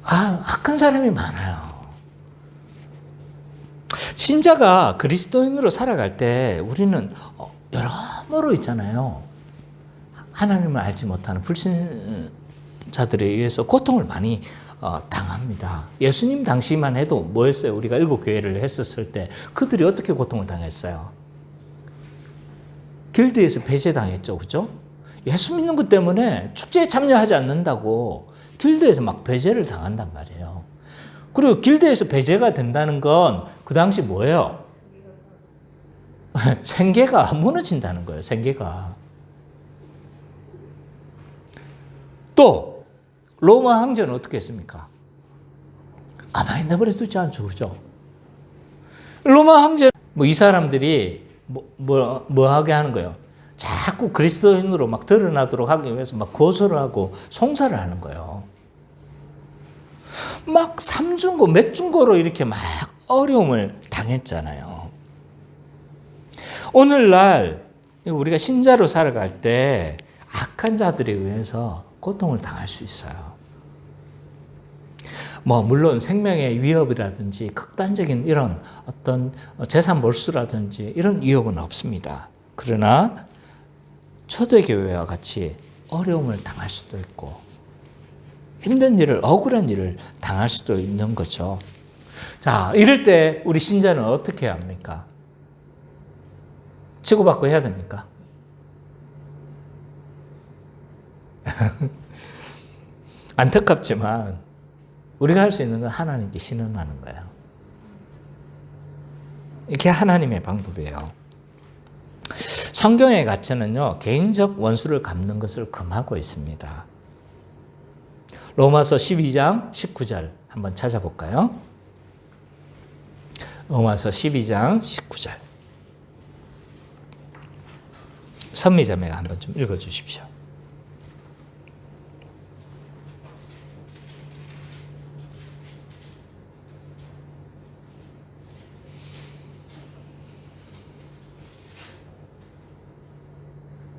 악한 사람이 많아요. 신자가 그리스도인으로 살아갈 때 우리는 여러모로 있잖아요. 하나님을 알지 못하는 불신자들에 의해서 고통을 많이 당합니다. 예수님 당시만 해도 뭐였어요? 우리가 일곱 교회를 했었을 때 그들이 어떻게 고통을 당했어요? 길드에서 배제당했죠. 그죠? 예수 믿는 것 때문에 축제에 참여하지 않는다고 길드에서 막 배제를 당한단 말이에요. 그리고 길드에서 배제가 된다는 건 그 당시 뭐예요? 생계가 무너진다는 거예요. 생계가. 또 로마 황제는 어떻게 했습니까? 가만히 내버려 두지 않죠. 그죠? 로마 황제 이 사람들이 뭐 하게 하는 거예요? 자꾸 그리스도인으로 막 드러나도록 하기 위해서 막 고소를 하고 송사를 하는 거예요. 막 삼중고, 몇 중고로 이렇게 막 어려움을 당했잖아요. 오늘날 우리가 신자로 살아갈 때 악한 자들에 의해서 고통을 당할 수 있어요. 물론 생명의 위협이라든지 극단적인 이런 어떤 재산 몰수라든지 이런 위협은 없습니다. 그러나 초대교회와 같이 어려움을 당할 수도 있고 힘든 일을, 억울한 일을 당할 수도 있는 거죠. 자, 이럴 때 우리 신자는 어떻게 해야 합니까? 치고받고 해야 됩니까? 안타깝지만 우리가 할 수 있는 건 하나님께 신원하는 거예요. 이게 하나님의 방법이에요. 성경의 가치는요, 개인적 원수를 갚는 것을 금하고 있습니다. 로마서 12장 19절 한번 찾아볼까요? 로마서 12장 19절. 선미자매가 한번 좀 읽어주십시오.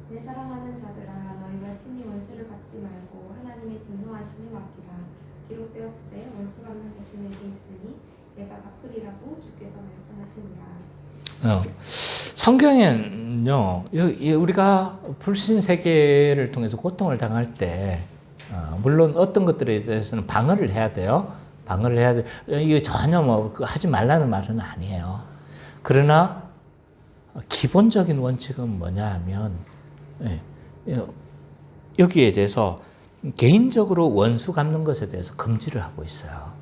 내 사랑하는 자들아 너희가 친히 원수를 갚지 말고 하나님의 진노하심에 맡기라. 기록되었을 때 원수 갚는 것이 내게 있으니 내가 갚으리라고 주께서 말씀하시니라. 성경에는요, 우리가 불신 세계를 통해서 고통을 당할 때 물론 어떤 것들에 대해서는 방어를 해야 돼요. 방어를 해야 돼. 이거 전혀 하지 말라는 말은 아니에요. 그러나 기본적인 원칙은 뭐냐 하면 여기에 대해서 개인적으로 원수 갚는 것에 대해서 금지를 하고 있어요.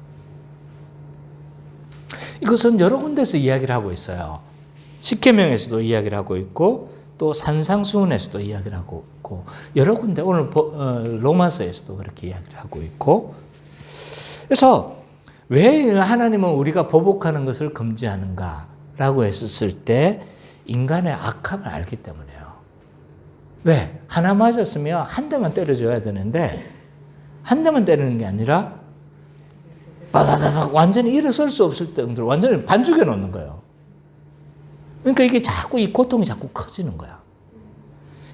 이것은 여러 군데서 이야기를 하고 있어요. 십계명에서도 이야기를 하고 있고 또 산상수훈에서도 이야기를 하고 있고 여러 군데 오늘 로마서에서도 그렇게 이야기를 하고 있고 그래서 왜 하나님은 우리가 보복하는 것을 금지하는가라고 했었을 때 인간의 악함을 알기 때문에요. 왜? 하나 맞았으면 한 대만 때려줘야 되는데 한 대만 때리는 게 아니라 바바바박 완전히 일어설 수 없을 정도로 완전히 반죽여 놓는 거예요. 그러니까 이게 자꾸 이 고통이 자꾸 커지는 거야.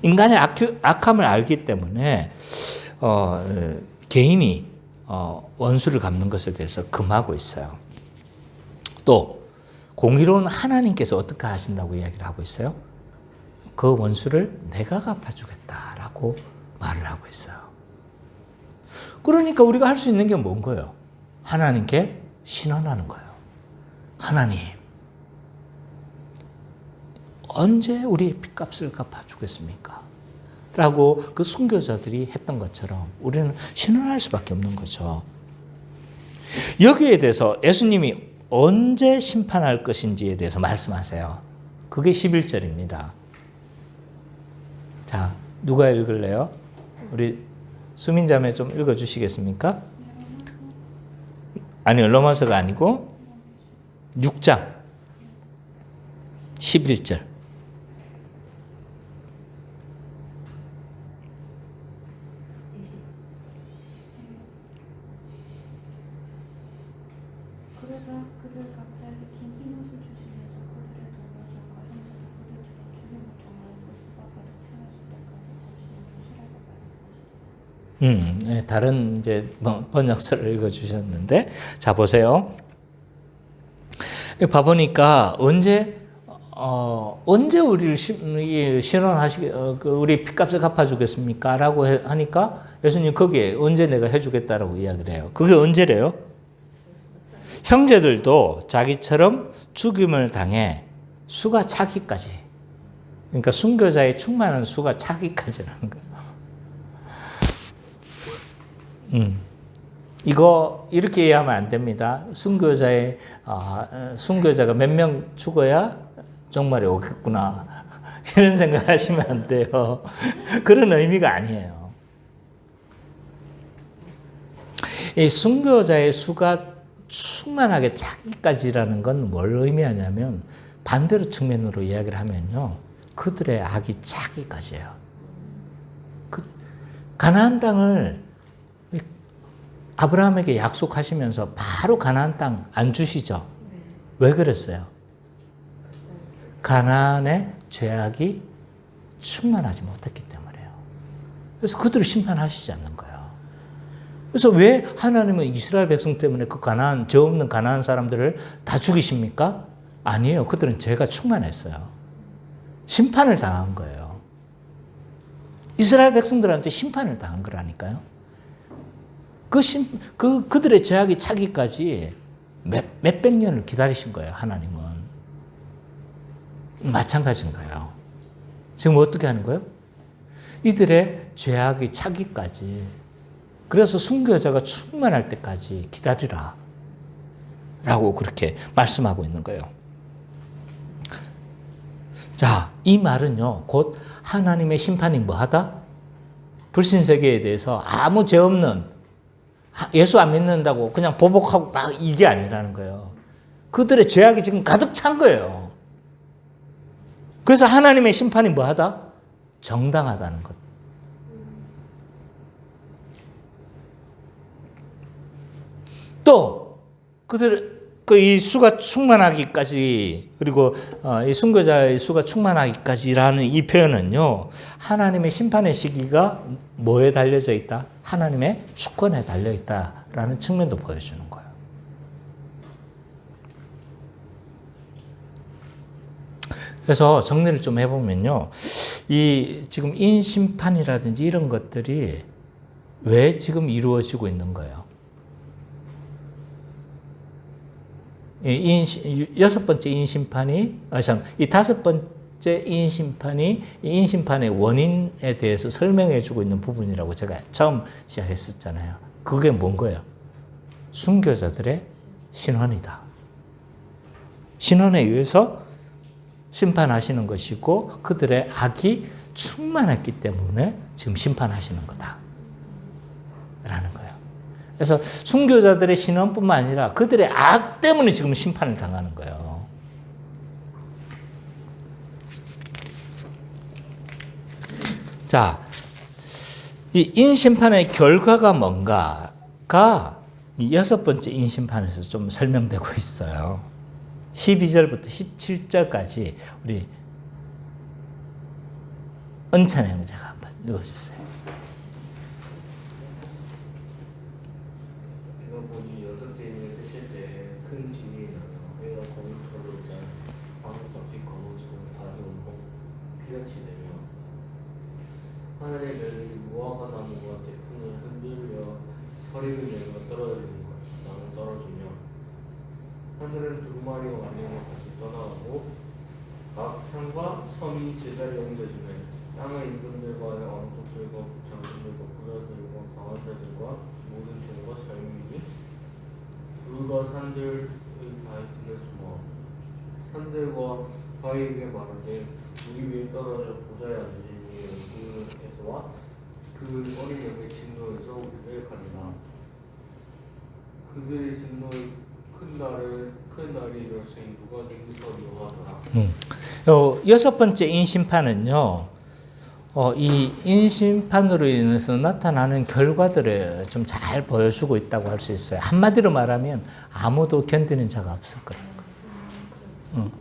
인간의 악함을 알기 때문에 개인이 원수를 갚는 것에 대해서 금하고 있어요. 또 공의로운 하나님께서 어떻게 하신다고 이야기를 하고 있어요? 그 원수를 내가 갚아주겠다라고 말을 하고 있어요. 그러니까 우리가 할 수 있는 게 뭔 거예요? 하나님께 신원하는 거예요. 하나님, 언제 우리의 핏값을 갚아주겠습니까? 라고 그 순교자들이 했던 것처럼 우리는 신원할 수밖에 없는 거죠. 여기에 대해서 예수님이 언제 심판할 것인지에 대해서 말씀하세요. 그게 11절입니다. 자, 누가 읽을래요? 우리 수민자매 좀 읽어주시겠습니까? 아니요, 로마서가 아니고 6장 11절. 그러자 그들 각자에게 긴 흰옷을 주시면서 그들의 동료들과 형제를 그들처럼 죽임을 당하여 물수가 가득 채워질 때까지 잠시 좀 쉬라고 말씀하시더라. 다른 이제 번역서를 읽어주셨는데, 자 보세요. 봐보니까 언제 우리를 신원하시게 우리 핏값을 갚아주겠습니까? 라고 하니까 예수님 거기에 언제 내가 해주겠다라고 이야기를 해요. 그게 언제래요? 형제들도 자기처럼 죽임을 당해 수가 차기까지. 그러니까 순교자의 충만한 수가 차기까지라는 거예요. 이거 이렇게 이해하면 안 됩니다. 순교자가 몇 명 죽어야 종말이 오겠구나 이런 생각하시면 안 돼요. 그런 의미가 아니에요. 이 순교자의 수가 충만하게 차기까지라는 건 뭘 의미하냐면 반대로 측면으로 이야기를 하면요, 그들의 악이 차기까지예요. 가나안 땅을 아브라함에게 약속하시면서 바로 가나안 땅 안 주시죠? 왜 그랬어요? 가나안의 죄악이 충만하지 못했기 때문에요. 그래서 그들을 심판하시지 않는 거예요. 그래서 왜 하나님은 이스라엘 백성 때문에 그 가나안, 죄 없는 가나안 사람들을 다 죽이십니까? 아니에요. 그들은 죄가 충만했어요. 심판을 당한 거예요. 이스라엘 백성들한테 심판을 당한 거라니까요. 그들의 죄악이 차기까지 몇백 년을 기다리신 거예요, 하나님은. 마찬가지인 거예요. 지금 어떻게 하는 거예요? 이들의 죄악이 차기까지. 그래서 순교자가 충만할 때까지 기다리라. 라고 그렇게 말씀하고 있는 거예요. 자, 이 말은요, 곧 하나님의 심판이 뭐하다? 불신세계에 대해서 아무 죄 없는, 예수 안 믿는다고 그냥 보복하고 막 이게 아니라는 거예요. 그들의 죄악이 지금 가득 찬 거예요. 그래서 하나님의 심판이 뭐하다? 정당하다는 것. 또 이 수가 충만하기까지, 그리고 이 순교자의 수가 충만하기까지라는 이 표현은요, 하나님의 심판의 시기가 뭐에 달려져 있다? 하나님의 주권에 달려 있다라는 측면도 보여주는 거예요. 그래서 정리를 좀 해보면요, 이 지금 인심판이라든지 이런 것들이 왜 지금 이루어지고 있는 거예요? 여섯 번째 인심판이, 이 다섯 번째 인심판이 이 인심판의 원인에 대해서 설명해 주고 있는 부분이라고 제가 처음 시작했었잖아요. 그게 뭔 거예요? 순교자들의 신원이다. 신원에 의해서 심판하시는 것이고 그들의 악이 충만했기 때문에 지금 심판하시는 거다. 라는 거예요. 그래서 순교자들의 신원뿐만 아니라 그들의 악 때문에 지금 심판을 당하는 거예요. 자, 이 인심판의 결과가 뭔가가 이 여섯 번째 인심판에서 좀 설명되고 있어요. 12절부터 17절까지 우리 은찬 형제가 한번 읽어주세요. 내가 보니 여섯 대인을 뜨실 때 큰 진이 나며 해가 거미털로 짠 방울같이 거머쥐고 달이 온통 피어치 내며 하늘의 별이 무화과 나무와 태풍을 흔들며 서리를 내며 떨어지는 것 나는 떨어지며 하늘은 두루마리와 만명과 같이 떠나가고 각 산과 섬이 제자리에 옮겨지며 땅의 인근들과의 것들과 장군들과 부자들과 강한 자들과 모든 종과 자유인이 그가 산들의 바위틈에 숨어 산들과 바위에게 말하되 우리 위에 떨어져 보좌에 앉으시니 그에서와 그 어린 양의 진노에서 우리를 가리라. 그들의 진노의 큰 날이 이르렀으니 누가 능서리하더라. 여섯 번째 인심판은요. 이 인심판으로 인해서 나타나는 결과들을 좀 잘 보여주고 있다고 할 수 있어요. 한마디로 말하면 아무도 견디는 자가 없을 거라는 거예요.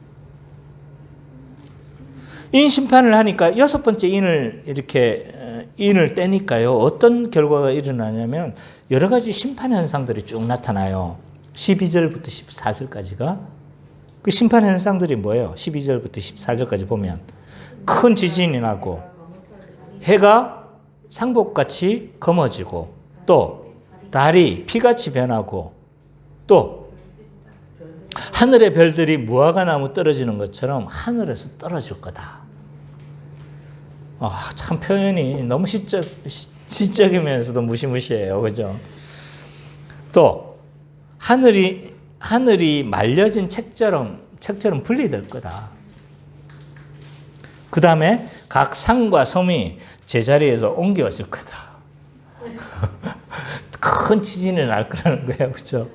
인심판을 하니까 여섯 번째 인을 이렇게 인을 떼니까요. 어떤 결과가 일어나냐면 여러 가지 심판 현상들이 쭉 나타나요. 12절부터 14절까지가 그 심판 현상들이 뭐예요? 12절부터 14절까지 보면 큰 지진이 나고 해가 상복같이 검어지고 또 달이 피같이 변하고 또 하늘의 별들이 무화과나무 떨어지는 것처럼 하늘에서 떨어질 거다. 참 표현이 너무 시적이면서도 무시무시해요. 그죠? 또 하늘이 말려진 책처럼 분리될 거다. 그 다음에 각 산과 섬이 제자리에서 옮겨질 거다. 큰 지진이 날 거라는 거예요. 그죠?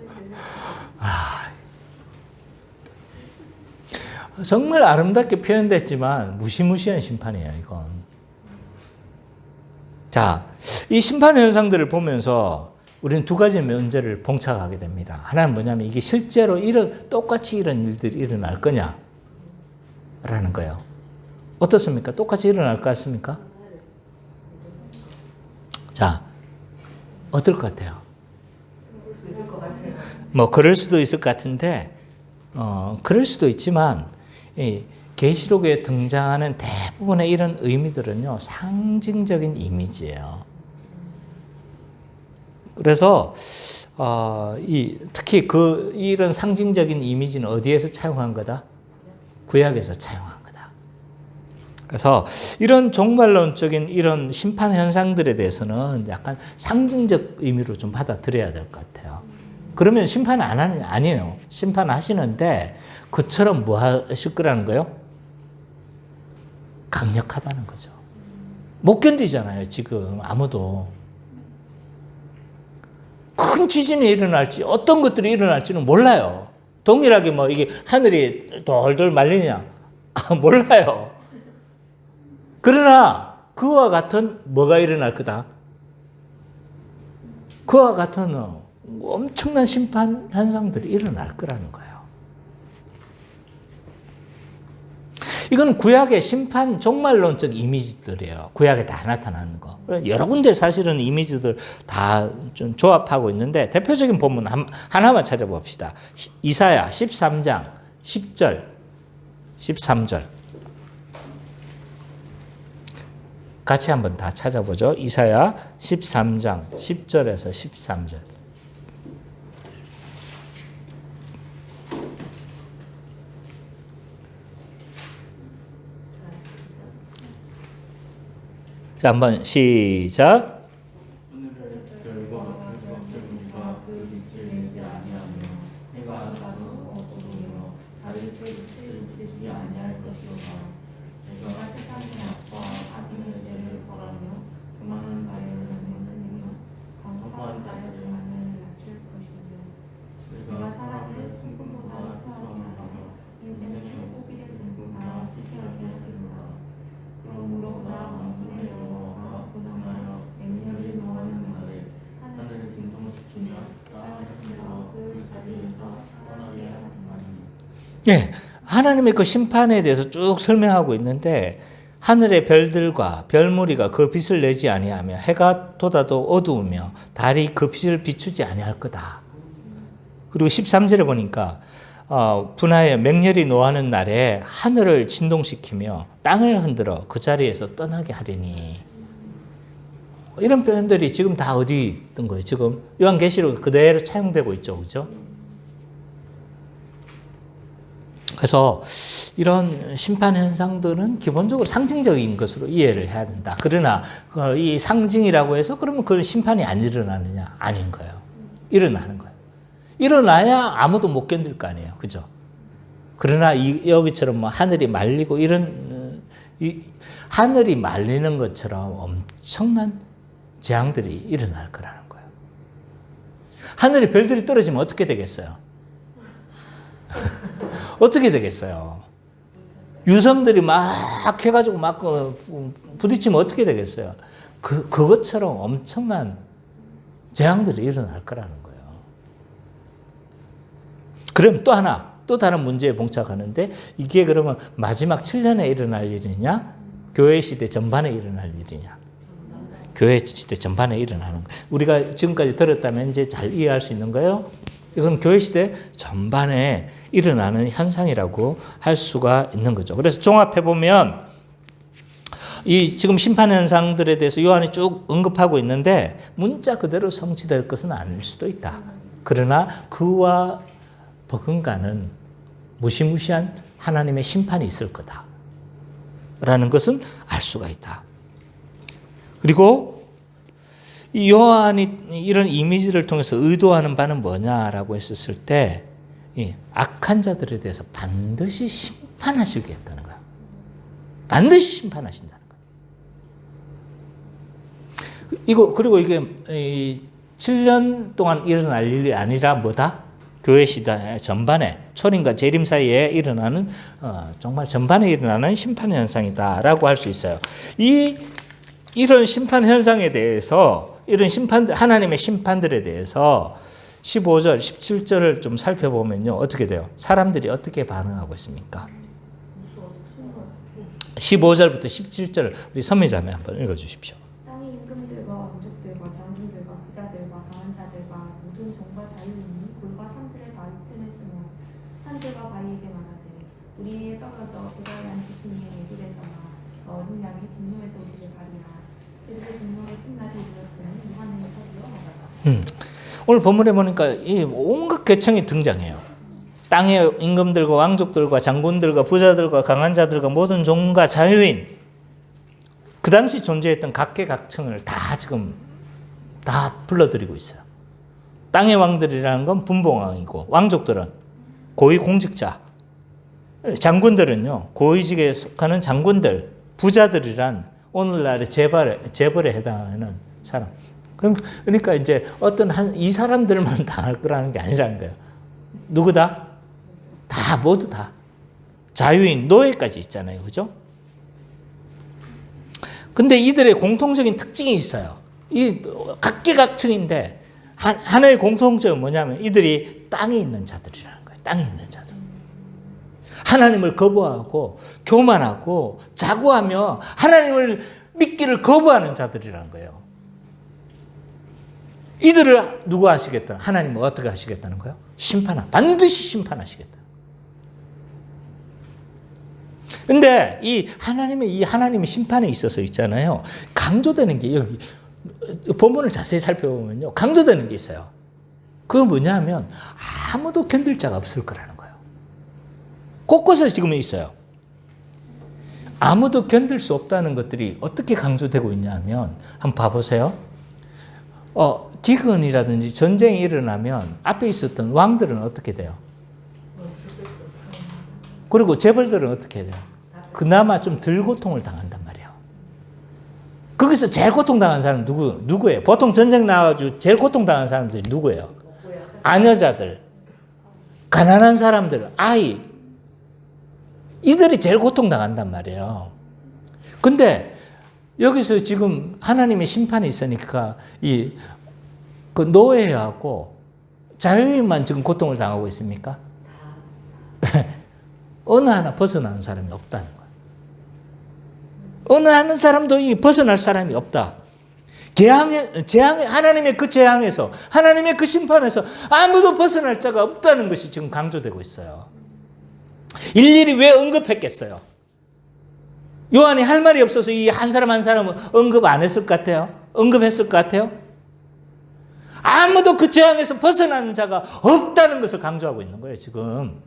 정말 아름답게 표현됐지만 무시무시한 심판이에요, 이건. 자, 이 심판 현상들을 보면서 우리는 두 가지 문제를 봉착하게 됩니다. 하나는 뭐냐면 이게 실제로 똑같이 이런 일들이 일어날 거냐? 라는 거예요. 어떻습니까? 똑같이 일어날 것 같습니까? 자, 어떨 것 같아요? 뭐, 그럴 수도 있을 것 같은데, 그럴 수도 있지만, 이 계시록에 등장하는 대부분의 이런 의미들은요, 상징적인 이미지예요. 그래서, 특히 이런 상징적인 이미지는 어디에서 차용한 거다? 구약에서 차용한 거다. 그래서 이런 종말론적인 이런 심판 현상들에 대해서는 약간 상징적 의미로 좀 받아들여야 될 것 같아요. 그러면 심판 아니에요. 심판하시는데 그처럼 뭐 하실 거라는 거예요? 강력하다는 거죠. 못 견디잖아요, 지금 아무도. 큰 지진이 일어날지 어떤 것들이 일어날지는 몰라요. 동일하게 뭐 이게 하늘이 돌돌 말리냐? 몰라요. 그러나 그와 같은 뭐가 일어날 거다? 그와 같은 엄청난 심판 현상들이 일어날 거라는 거예요. 이건 구약의 심판 종말론적 이미지들이에요. 구약에 다 나타나는 거. 여러 군데 사실은 이미지들 다 좀 조합하고 있는데 대표적인 본문 하나만 찾아봅시다. 이사야 13장 10절, 13절. 같이 한번 다 찾아보죠. 이사야 13장 10절에서 13절. 자, 한번 시작. 오늘의 별과 별과 그 빛을 내지 아니하며 해가 가도 어두우며 달이 그 빛을 비추지 아니할 것이로다. 내가 세상의 악과 악인의 죄를 벌하며 교만한 자를 넘으며 강팍한 자를 낮출 것이며 내가 사람을 순금보다 추하게 하며 인생의 호비를 눈보다 희귀하게 하리로다. 그러므로 나 만군의 여호와가 분하여 맹렬히 노하는 날에 하늘을 진동시키며 땅을 그 자리에서 떠나게 하리니. 예, 하나님의 그 심판에 대해서 쭉 설명하고 있는데 하늘의 별들과 별무리가 그 빛을 내지 아니하며 해가 돋아도 어두우며 달이 그 빛을 비추지 아니할 거다. 그리고 13절에 보니까 분하여 맹렬히 노하는 날에 하늘을 진동시키며 땅을 흔들어 그 자리에서 떠나게 하리니. 이런 표현들이 지금 다 어디 있던 거예요? 지금 요한계시록 그대로 차용되고 있죠. 그죠? 그래서 이런 심판 현상들은 기본적으로 상징적인 것으로 이해를 해야 된다. 그러나 이 상징이라고 해서 그러면 그 심판이 안 일어나느냐? 아닌 거예요. 일어나는 거예요. 일어나야 아무도 못 견딜 거 아니에요. 그죠? 그러나 여기처럼 뭐 하늘이 말리고 하늘이 말리는 것처럼 엄청난 재앙들이 일어날 거라는 거예요. 하늘에 별들이 떨어지면 어떻게 되겠어요? 어떻게 되겠어요? 유성들이 막 해가지고 막 부딪히면 어떻게 되겠어요? 그것처럼 엄청난 재앙들이 일어날 거라는 거예요. 그럼 또 다른 문제에 봉착하는데 이게 그러면 마지막 7년에 일어날 일이냐? 교회 시대 전반에 일어날 일이냐? 교회 시대 전반에 일어나는 거예요. 우리가 지금까지 들었다면 이제 잘 이해할 수 있는 거예요. 이건 교회 시대 전반에 일어나는 현상이라고 할 수가 있는 거죠. 그래서 종합해 보면 이 지금 심판 현상들에 대해서 요한이 쭉 언급하고 있는데 문자 그대로 성취될 것은 아닐 수도 있다. 그러나 그와 버금가는 무시무시한 하나님의 심판이 있을 거다라는 것은 알 수가 있다. 그리고 이 요한이 이런 이미지를 통해서 의도하는 바는 뭐냐라고 했었을 때 악한 자들에 대해서 반드시 심판하시겠다는 거야. 반드시 심판하신다는 거야. 그리고 이게 7년 동안 일어날 일이 아니라 뭐다? 교회 시대 전반에 초림과 재림 사이에 일어나는 정말 전반에 일어나는 심판 현상이다라고 할 수 있어요. 이런 심판 현상에 대해서 이런 하나님의 심판들에 대해서 15절, 17절을 좀 살펴보면요. 어떻게 돼요? 사람들이 어떻게 반응하고 있습니까? 15절부터 17절을 우리 선미자매 한번 읽어주십시오. 땅의 임금들과 왕족들과 장군들과 부자들과 강한 자들과 모든 정과 자유인이 골과 산들을 바위 틈에 숨어 산들과 바위에게 말하되 우리 위에 떨어져 부자에 앉으신 이의 얼굴에서나 어린 양의 진노에서 우리를 가리라. 그들의 진노의 끝날이 이르렀으니 무한행에 서리어 말하라. 오늘 본문에 보니까 이 온갖 계층이 등장해요. 땅의 임금들과 왕족들과 장군들과 부자들과 강한 자들과 모든 종과 자유인, 그 당시 존재했던 각계각층을 다 지금 다 불러들이고 있어요. 땅의 왕들이라는 건 분봉왕이고, 왕족들은 고위공직자, 장군들은요 고위직에 속하는 장군들, 부자들이란 오늘날의 재벌에 해당하는 사람. 그러니까 이제 이 사람들만 당할 거라는 게 아니라는 거예요. 누구다? 모두 다. 자유인, 노예까지 있잖아요. 그죠? 근데 이들의 공통적인 특징이 있어요. 이 각계각층인데 하나의 공통점은 뭐냐면 이들이 땅에 있는 자들이라는 거예요. 땅에 있는 자들. 하나님을 거부하고 교만하고 자고하며 하나님을 믿기를 거부하는 자들이라는 거예요. 이들을 누가 하시겠다? 하나님은 어떻게 하시겠다는 거예요? 반드시 심판하시겠다. 근데 이 하나님의 심판에 있어서 있잖아요. 강조되는 게 여기 본문을 자세히 살펴보면요. 강조되는 게 있어요. 그거 뭐냐면 아무도 견딜 자가 없을 거라는 거예요. 곳곳에 지금 있어요. 아무도 견딜 수 없다는 것들이 어떻게 강조되고 있냐면 한번 봐보세요. 기근이라든지 전쟁이 일어나면 앞에 있었던 왕들은 어떻게 돼요? 그리고 재벌들은 어떻게 돼요? 그나마 좀 덜 고통을 당한단 말이에요. 거기서 제일 고통당한 사람은 누구예요? 보통 전쟁 나와가지고 제일 고통당한 사람들이 누구예요? 아녀자들, 가난한 사람들, 아이. 이들이 제일 고통당한단 말이에요. 근데 여기서 지금 하나님의 심판이 있으니까 그 노예하고 자유인만 지금 고통을 당하고 있습니까? 어느 하나 벗어나는 사람이 없다는 거예요. 어느 하는 사람도 벗어날 사람이 없다. 하나님의 그 재앙에서, 하나님의 그 심판에서 아무도 벗어날 자가 없다는 것이 지금 강조되고 있어요. 일일이 왜 언급했겠어요? 요한이 할 말이 없어서 이 한 사람 한 사람은 언급 안 했을 것 같아요? 언급했을 것 같아요? 아무도 그 재앙에서 벗어나는 자가 없다는 것을 강조하고 있는 거예요, 지금.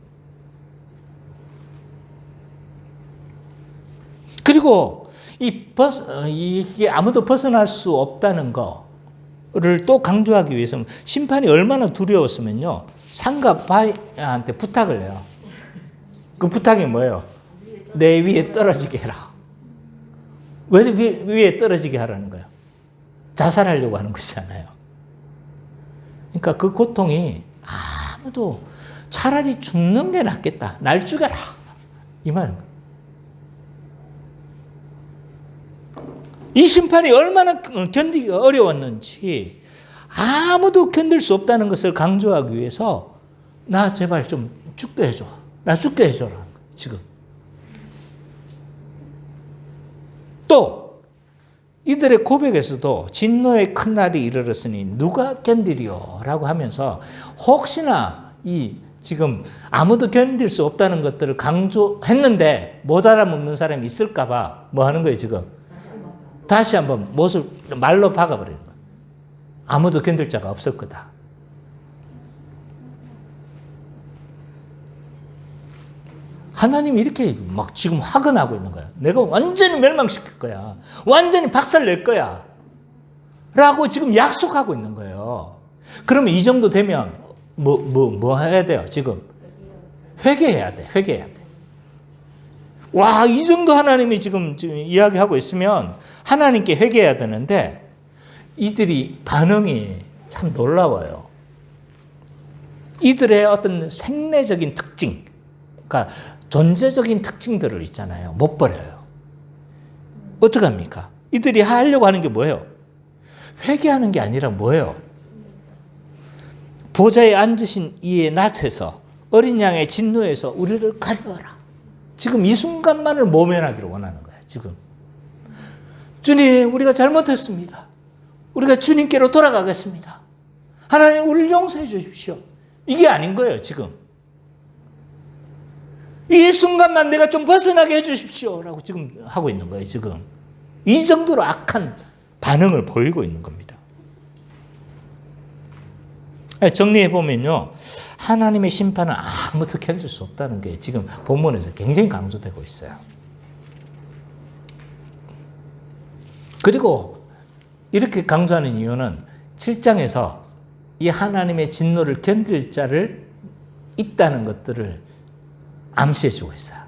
그리고 이게 아무도 벗어날 수 없다는 거를 또 강조하기 위해서는 심판이 얼마나 두려웠으면요. 상과 바한테 부탁을 해요. 그 부탁이 뭐예요? 내 위에 떨어지게 해라. 왜 위에 떨어지게 하라는 거예요? 자살하려고 하는 것이잖아요. 그러니까 그 고통이 아무도 차라리 죽는 게 낫겠다. 날 죽여라. 이 말인 거예요. 이 심판이 얼마나 견디기가 어려웠는지 아무도 견딜 수 없다는 것을 강조하기 위해서 나 제발 좀 죽게 해줘. 나 죽게 해줘라는 거예요. 지금. 또 이들의 고백에서도 진노의 큰 날이 이르렀으니 누가 견디리요? 라고 하면서 혹시나 이 지금 아무도 견딜 수 없다는 것들을 강조했는데 못 알아먹는 사람이 있을까 봐 뭐 하는 거예요 지금? 다시 한번 말로 박아버리는 거예요. 아무도 견딜 자가 없을 거다. 하나님이 이렇게 막 지금 화근하고 있는 거야. 내가 완전히 멸망시킬 거야. 완전히 박살낼 거야. 라고 지금 약속하고 있는 거예요. 그러면 이 정도 되면 뭐 해야 돼요? 지금 회개해야 돼. 회개해야 돼. 와, 이 정도 하나님이 지금 이야기하고 있으면 하나님께 회개해야 되는데 이들이 반응이 참 놀라워요. 이들의 어떤 생내적인 특징, 그러니까 존재적인 특징들을 있잖아요. 못 버려요. 어떡합니까? 이들이 하려고 하는 게 뭐예요? 회개하는 게 아니라 뭐예요? 보좌에 앉으신 이의 낯에서 어린 양의 진노에서 우리를 가려라. 지금 이 순간만을 모면하기를 원하는 거예요. 지금. 주님, 우리가 잘못했습니다. 우리가 주님께로 돌아가겠습니다. 하나님, 우리를 용서해 주십시오. 이게 아닌 거예요, 지금. 이 순간만 내가 좀 벗어나게 해 주십시오. 라고 지금 하고 있는 거예요, 지금. 이 정도로 악한 반응을 보이고 있는 겁니다. 정리해보면요. 하나님의 심판은 아무도 견딜 수 없다는 게 지금 본문에서 굉장히 강조되고 있어요. 그리고 이렇게 강조하는 이유는 7장에서 이 하나님의 진노를 견딜 자를 있다는 것들을 암시해주고 있어요.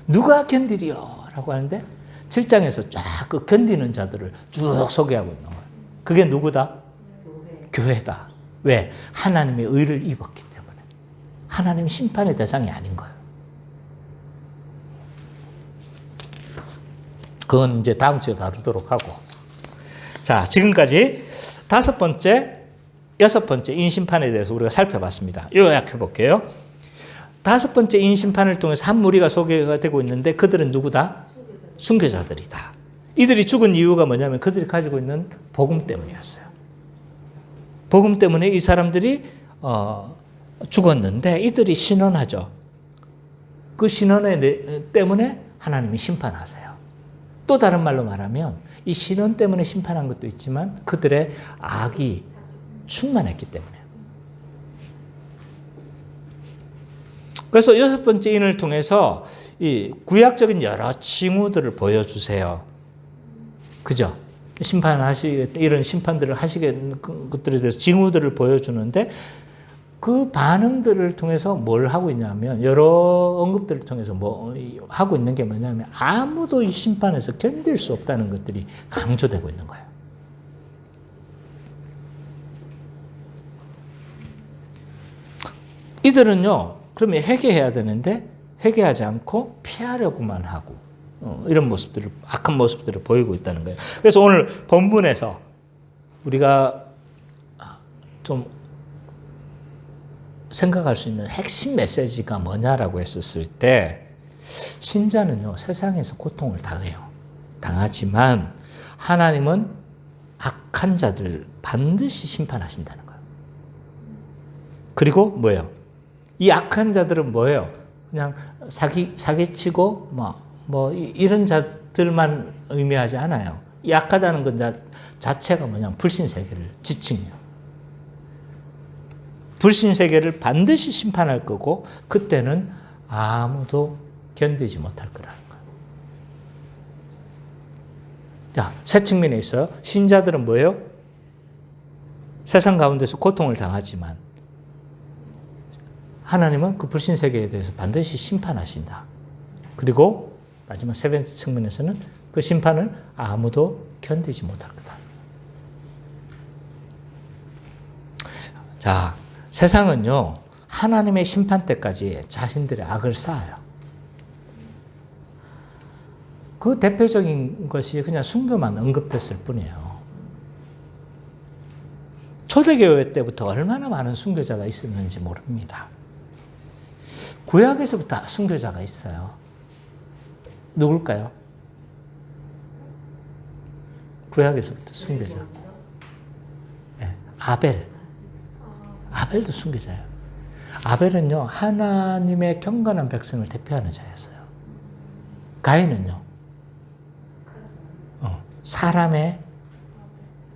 누가 견디리요? 라고 하는데 7장에서 쫙 그 견디는 자들을 쭉 소개하고 있는 거예요. 그게 누구다? 교회다. 왜? 하나님의 의를 입었기 때문에. 하나님 심판의 대상이 아닌 거예요. 그건 이제 다음 주에 다루도록 하고. 자, 지금까지 5번째, 6번째 인심판에 대해서 우리가 살펴봤습니다. 요약해 볼게요. 5번째 인심판을 통해서 한 무리가 소개가 되고 있는데 그들은 누구다? 순교자들이다. 이들이 죽은 이유가 뭐냐면 그들이 가지고 있는 복음 때문이었어요. 복음 때문에 이 사람들이 죽었는데 이들이 신원하죠. 그 신원 때문에 하나님이 심판하세요. 또 다른 말로 말하면 이 신원 때문에 심판한 것도 있지만 그들의 악이 충만했기 때문에. 그래서 6번째 인을 통해서 이 구약적인 여러 징후들을 보여주세요. 그죠? 이런 심판들을 하시게 것들에 대해서 징후들을 보여주는데 그 반응들을 통해서 뭘 하고 있냐면 여러 언급들을 통해서 뭐 하고 있는 게 뭐냐면 아무도 이 심판에서 견딜 수 없다는 것들이 강조되고 있는 거예요. 이들은요, 그러면 회개해야 되는데 회개하지 않고 피하려고만 하고 이런 모습들을, 악한 모습들을 보이고 있다는 거예요. 그래서 오늘 본문에서 우리가 좀 생각할 수 있는 핵심 메시지가 뭐냐라고 했었을 때 신자는요, 세상에서 고통을 당하지만 하나님은 악한 자들을 반드시 심판하신다는 거예요. 그리고 뭐예요? 이 악한 자들은 뭐예요? 그냥 사기치고 뭐 이런 자들만 의미하지 않아요. 이 악하다는 건 자체가 뭐냐? 불신세계를 지칭해요. 불신세계를 반드시 심판할 거고 그때는 아무도 견디지 못할 거라는 거예요. 자, 새 측면에 있어요. 신자들은 뭐예요? 세상 가운데서 고통을 당하지만 하나님은 그 불신세계에 대해서 반드시 심판하신다. 그리고 마지막 세 번째 측면에서는 그 심판을 아무도 견디지 못할 거다. 자, 세상은요, 하나님의 심판 때까지 자신들의 악을 쌓아요. 그 대표적인 것이 그냥 순교만 언급됐을 뿐이에요. 초대교회 때부터 얼마나 많은 순교자가 있었는지 모릅니다. 구약에서부터 순교자가 있어요. 누굴까요? 구약에서부터 순교자. 네, 아벨. 아벨도 순교자예요. 아벨은요, 하나님의 경건한 백성을 대표하는 자였어요. 가인은요, 사람의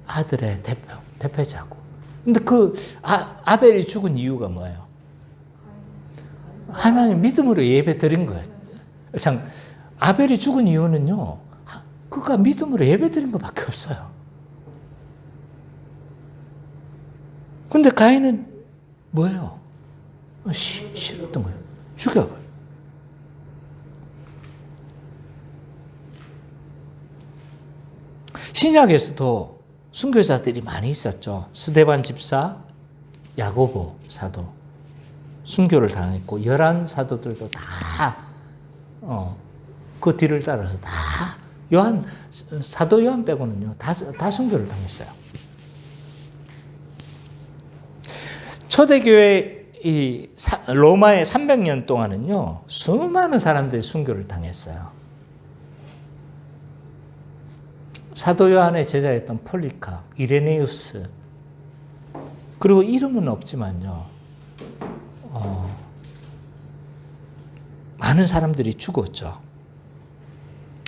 아들의 대표자고. 근데 그 아벨이 죽은 이유가 뭐예요? 하나님 믿음으로 예배 드린 거예요. 참, 아벨이 죽은 이유는요, 그가 믿음으로 예배 드린 것밖에 없어요. 근데 가인은 뭐예요? 싫었던 거예요. 죽여버려. 신약에서도 순교자들이 많이 있었죠. 스데반 집사, 야고보 사도 순교를 당했고 11 사도들도 다 그 뒤를 따라서 다 사도 요한 빼고는요 다 순교를 당했어요. 초대교회 이 로마의 300년 동안은요 수많은 사람들이 순교를 당했어요. 사도 요한의 제자였던 폴리카, 이레네우스, 그리고 이름은 없지만요, 많은 사람들이 죽었죠.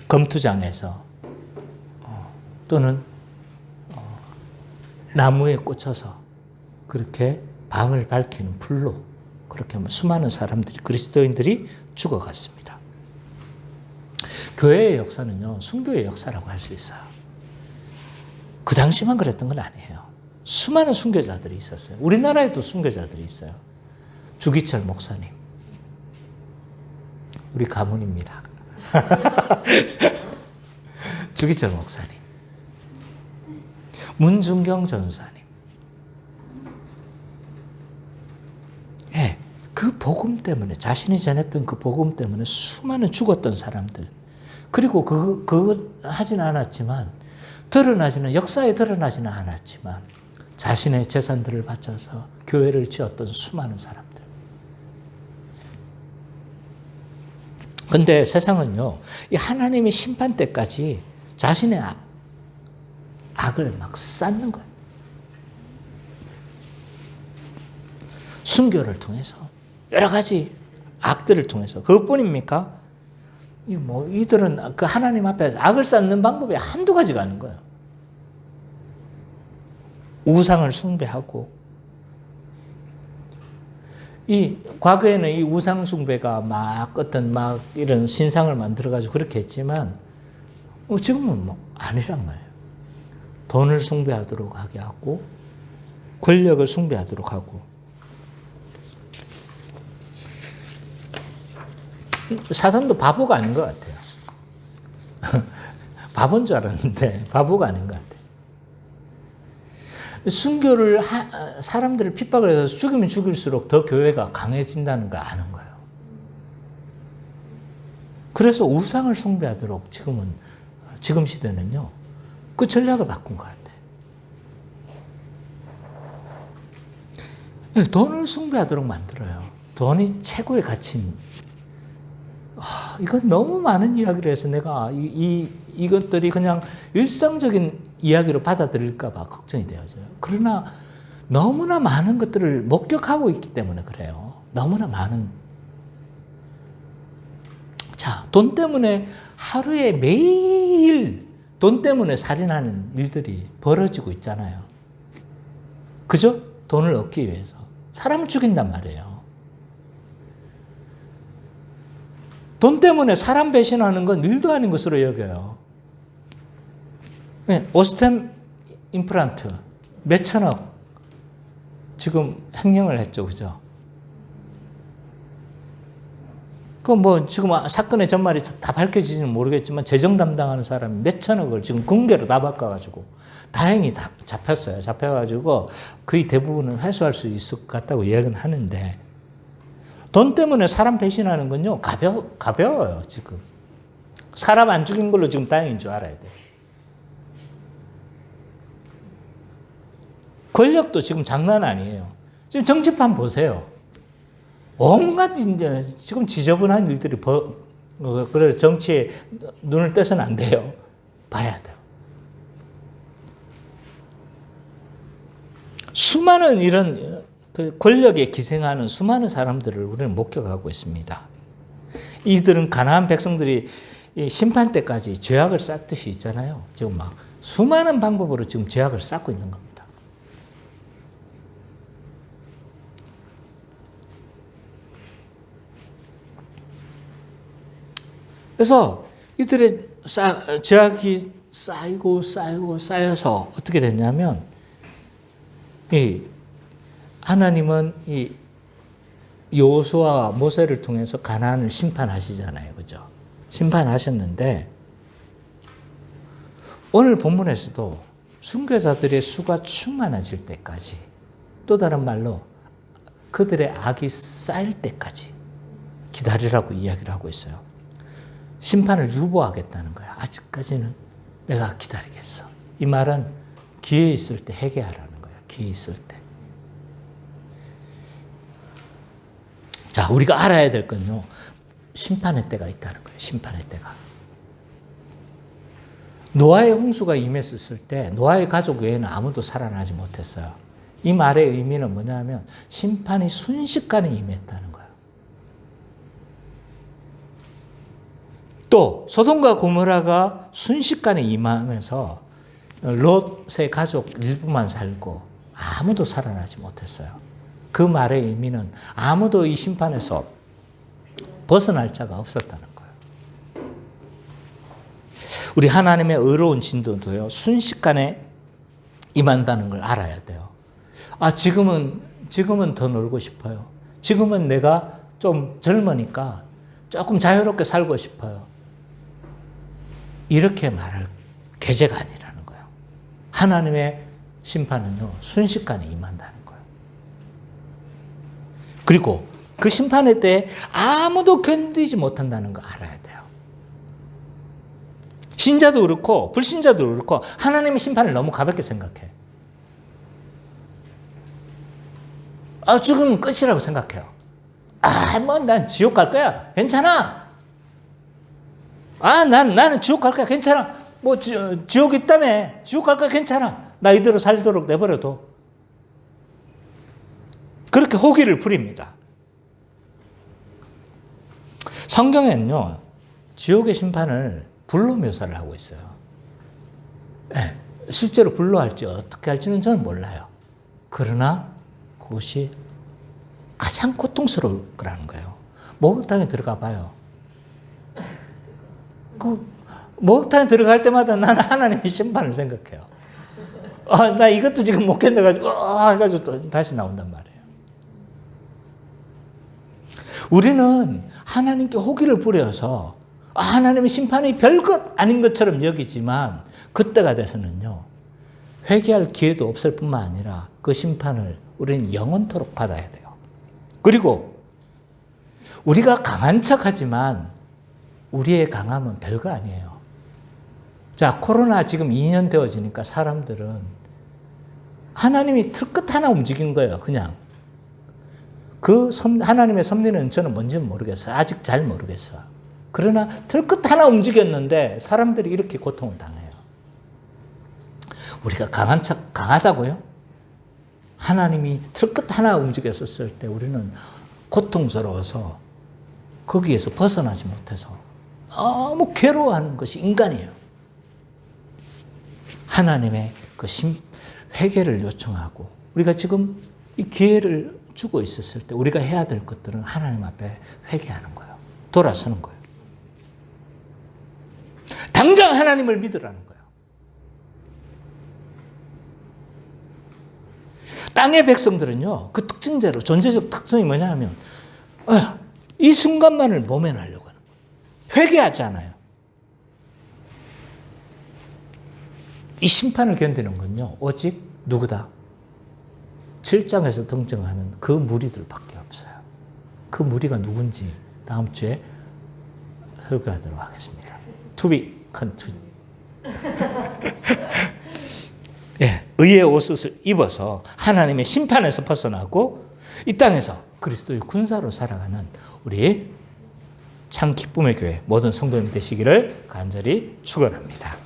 검투장에서 또는 나무에 꽂혀서 그렇게 방을 밝히는 불로 그렇게 수많은 사람들이, 그리스도인들이 죽어갔습니다. 교회의 역사는요, 순교의 역사라고 할 수 있어요. 그 당시만 그랬던 건 아니에요. 수많은 순교자들이 있었어요. 우리나라에도 순교자들이 있어요. 주기철 목사님. 우리 가문입니다. 주기철 목사님. 문중경 전사님. 예, 그 복음 때문에, 자신이 전했던 그 복음 때문에 수많은 죽었던 사람들. 그리고 그거 하지는 않았지만, 역사에 드러나지는 않았지만, 자신의 재산들을 바쳐서 교회를 지었던 수많은 사람들. 근데 세상은요, 이 하나님의 심판 때까지 자신의 악을 막 쌓는 거예요. 순교를 통해서, 여러 가지 악들을 통해서. 그것뿐입니까? 이들은 그 하나님 앞에서 악을 쌓는 방법이 한두 가지가 아닌 거예요. 우상을 숭배하고, 과거에는 이 우상 숭배가 이런 신상을 만들어가지고 그렇게 했지만, 지금은 아니란 말이에요. 돈을 숭배하도록 하게 하고, 권력을 숭배하도록 하고. 사단도 바보가 아닌 것 같아요. 바보인 줄 알았는데 바보가 아닌 것 같아요. 순교를 사람들을 핍박을 해서 죽이면 죽일수록 더 교회가 강해진다는 거 아는 거예요. 그래서 우상을 숭배하도록 지금 시대는요, 그 전략을 바꾼 것 같아요. 돈을 숭배하도록 만들어요. 돈이 최고의 가치인. 이건 너무 많은 이야기를 해서 내가 이것들이 그냥 일상적인 이야기로 받아들일까 봐 걱정이 되어져요. 그러나 너무나 많은 것들을 목격하고 있기 때문에 그래요. 너무나 많은. 자, 돈 때문에 하루에 매일 돈 때문에 살인하는 일들이 벌어지고 있잖아요. 그죠? 돈을 얻기 위해서. 사람을 죽인단 말이에요. 돈 때문에 사람 배신하는 건 일도 아닌 것으로 여겨요. 오스템 임플란트 몇 천억 지금 횡령을 했죠, 그죠? 그 뭐 지금 사건의 전말이 다 밝혀지지는 모르겠지만 재정 담당하는 사람이 몇 천억을 지금 공개로 다 바꿔가지고 다행히 다 잡혔어요. 잡혀가지고 거의 대부분은 회수할 수 있을 것 같다고 이야기는 하는데 돈 때문에 사람 배신하는 건요 가벼워요 지금. 사람 안 죽인 걸로 지금 다행인 줄 알아야 돼요. 권력도 지금 장난 아니에요. 지금 정치판 보세요. 온갖 이제 지금 지저분한 일들이 그래서 정치에 눈을 떼서는 안 돼요. 봐야 돼요. 수많은 이런 그 권력에 기생하는 수많은 사람들을 우리는 목격하고 있습니다. 이들은 가나안 백성들이 이 심판 때까지 죄악을 쌓듯이 있잖아요. 지금 막 수많은 방법으로 지금 죄악을 쌓고 있는 겁니다. 그래서 이들의 죄악이 쌓여서 어떻게 됐냐면 하나님은 이 여호수아와 모세를 통해서 가나안을 심판하시잖아요. 그죠? 심판하셨는데 오늘 본문에서도 순교자들의 수가 충만해질 때까지 또 다른 말로 그들의 악이 쌓일 때까지 기다리라고 이야기를 하고 있어요. 심판을 유보하겠다는 거야. 아직까지는 내가 기다리겠어. 이 말은 기회 있을 때 회개하라는 거야. 기회 있을 때. 자, 우리가 알아야 될 건요. 심판의 때가 있다는 거예요. 심판의 때가. 노아의 홍수가 임했을 때 노아의 가족 외에는 아무도 살아나지 못했어요. 이 말의 의미는 뭐냐면 심판이 순식간에 임했다는 거예요. 또 소돔과 고모라가 순식간에 임하면서 롯의 가족 일부만 살고 아무도 살아나지 못했어요. 그 말의 의미는 아무도 이 심판에서 벗어날 자가 없었다는 거예요. 우리 하나님의 의로운 진도도요, 순식간에 임한다는 걸 알아야 돼요. 지금은 더 놀고 싶어요. 지금은 내가 좀 젊으니까 조금 자유롭게 살고 싶어요. 이렇게 말할 계제가 아니라는 거예요. 하나님의 심판은요, 순식간에 임한다는 거예요. 그리고 그 심판의 때 아무도 견디지 못한다는 거 알아야 돼요. 신자도 그렇고 불신자도 그렇고 하나님의 심판을 너무 가볍게 생각해. 죽으면 끝이라고 생각해요. 난 지옥 갈 거야. 괜찮아. 나는 지옥 갈 거야. 괜찮아. 지옥 있다며. 지옥 갈 거야. 괜찮아. 나 이대로 살도록 내버려둬. 그렇게 호기를 부립니다. 성경에는요, 지옥의 심판을 불로 묘사를 하고 있어요. 네, 실제로 불로 할지 어떻게 할지는 저는 몰라요. 그러나 그것이 가장 고통스러울 거라는 거예요. 목욕탕에 들어가 봐요. 목욕탕에 들어갈 때마다 나는 하나님의 심판을 생각해요. 나 이것도 지금 못 견뎌가지고, 해가지고 또 다시 나온단 말이에요. 우리는 하나님께 호기를 부려서 하나님의 심판이 별것 아닌 것처럼 여기지만 그때가 돼서는요, 회개할 기회도 없을 뿐만 아니라 그 심판을 우리는 영원토록 받아야 돼요. 그리고 우리가 강한 척하지만 우리의 강함은 별거 아니에요. 자, 코로나 지금 2년 되어지니까 사람들은 하나님이 틀끝 하나 움직인 거예요. 그냥. 그 하나님의 섭리는 저는 뭔지는 모르겠어요. 아직 잘 모르겠어요. 그러나 틀끝 하나 움직였는데 사람들이 이렇게 고통을 당해요. 우리가 강한 척 강하다고요? 하나님이 틀끝 하나 움직였었을 때 우리는 고통스러워서 거기에서 벗어나지 못해서 너무 괴로워하는 것이 인간이에요. 하나님의 그 회개를 요청하고 우리가 지금 이 기회를 주고 있었을 때 우리가 해야 될 것들은 하나님 앞에 회개하는 거예요. 돌아서는 거예요. 당장 하나님을 믿으라는 거예요. 땅의 백성들은요, 그 특징대로 존재적 특성이 뭐냐 하면 이 순간만을 모면하려고 하는 거예요. 회개하지 않아요. 이 심판을 견디는 건요, 오직 누구다? 7장에서 등장하는 그 무리들밖에 없어요. 그 무리가 누군지 다음 주에 설교하도록 하겠습니다. To be continued. 예, 의의 옷을 입어서 하나님의 심판에서 벗어나고 이 땅에서 그리스도의 군사로 살아가는 우리 참 기쁨의 교회 모든 성도님 되시기를 간절히 축원합니다.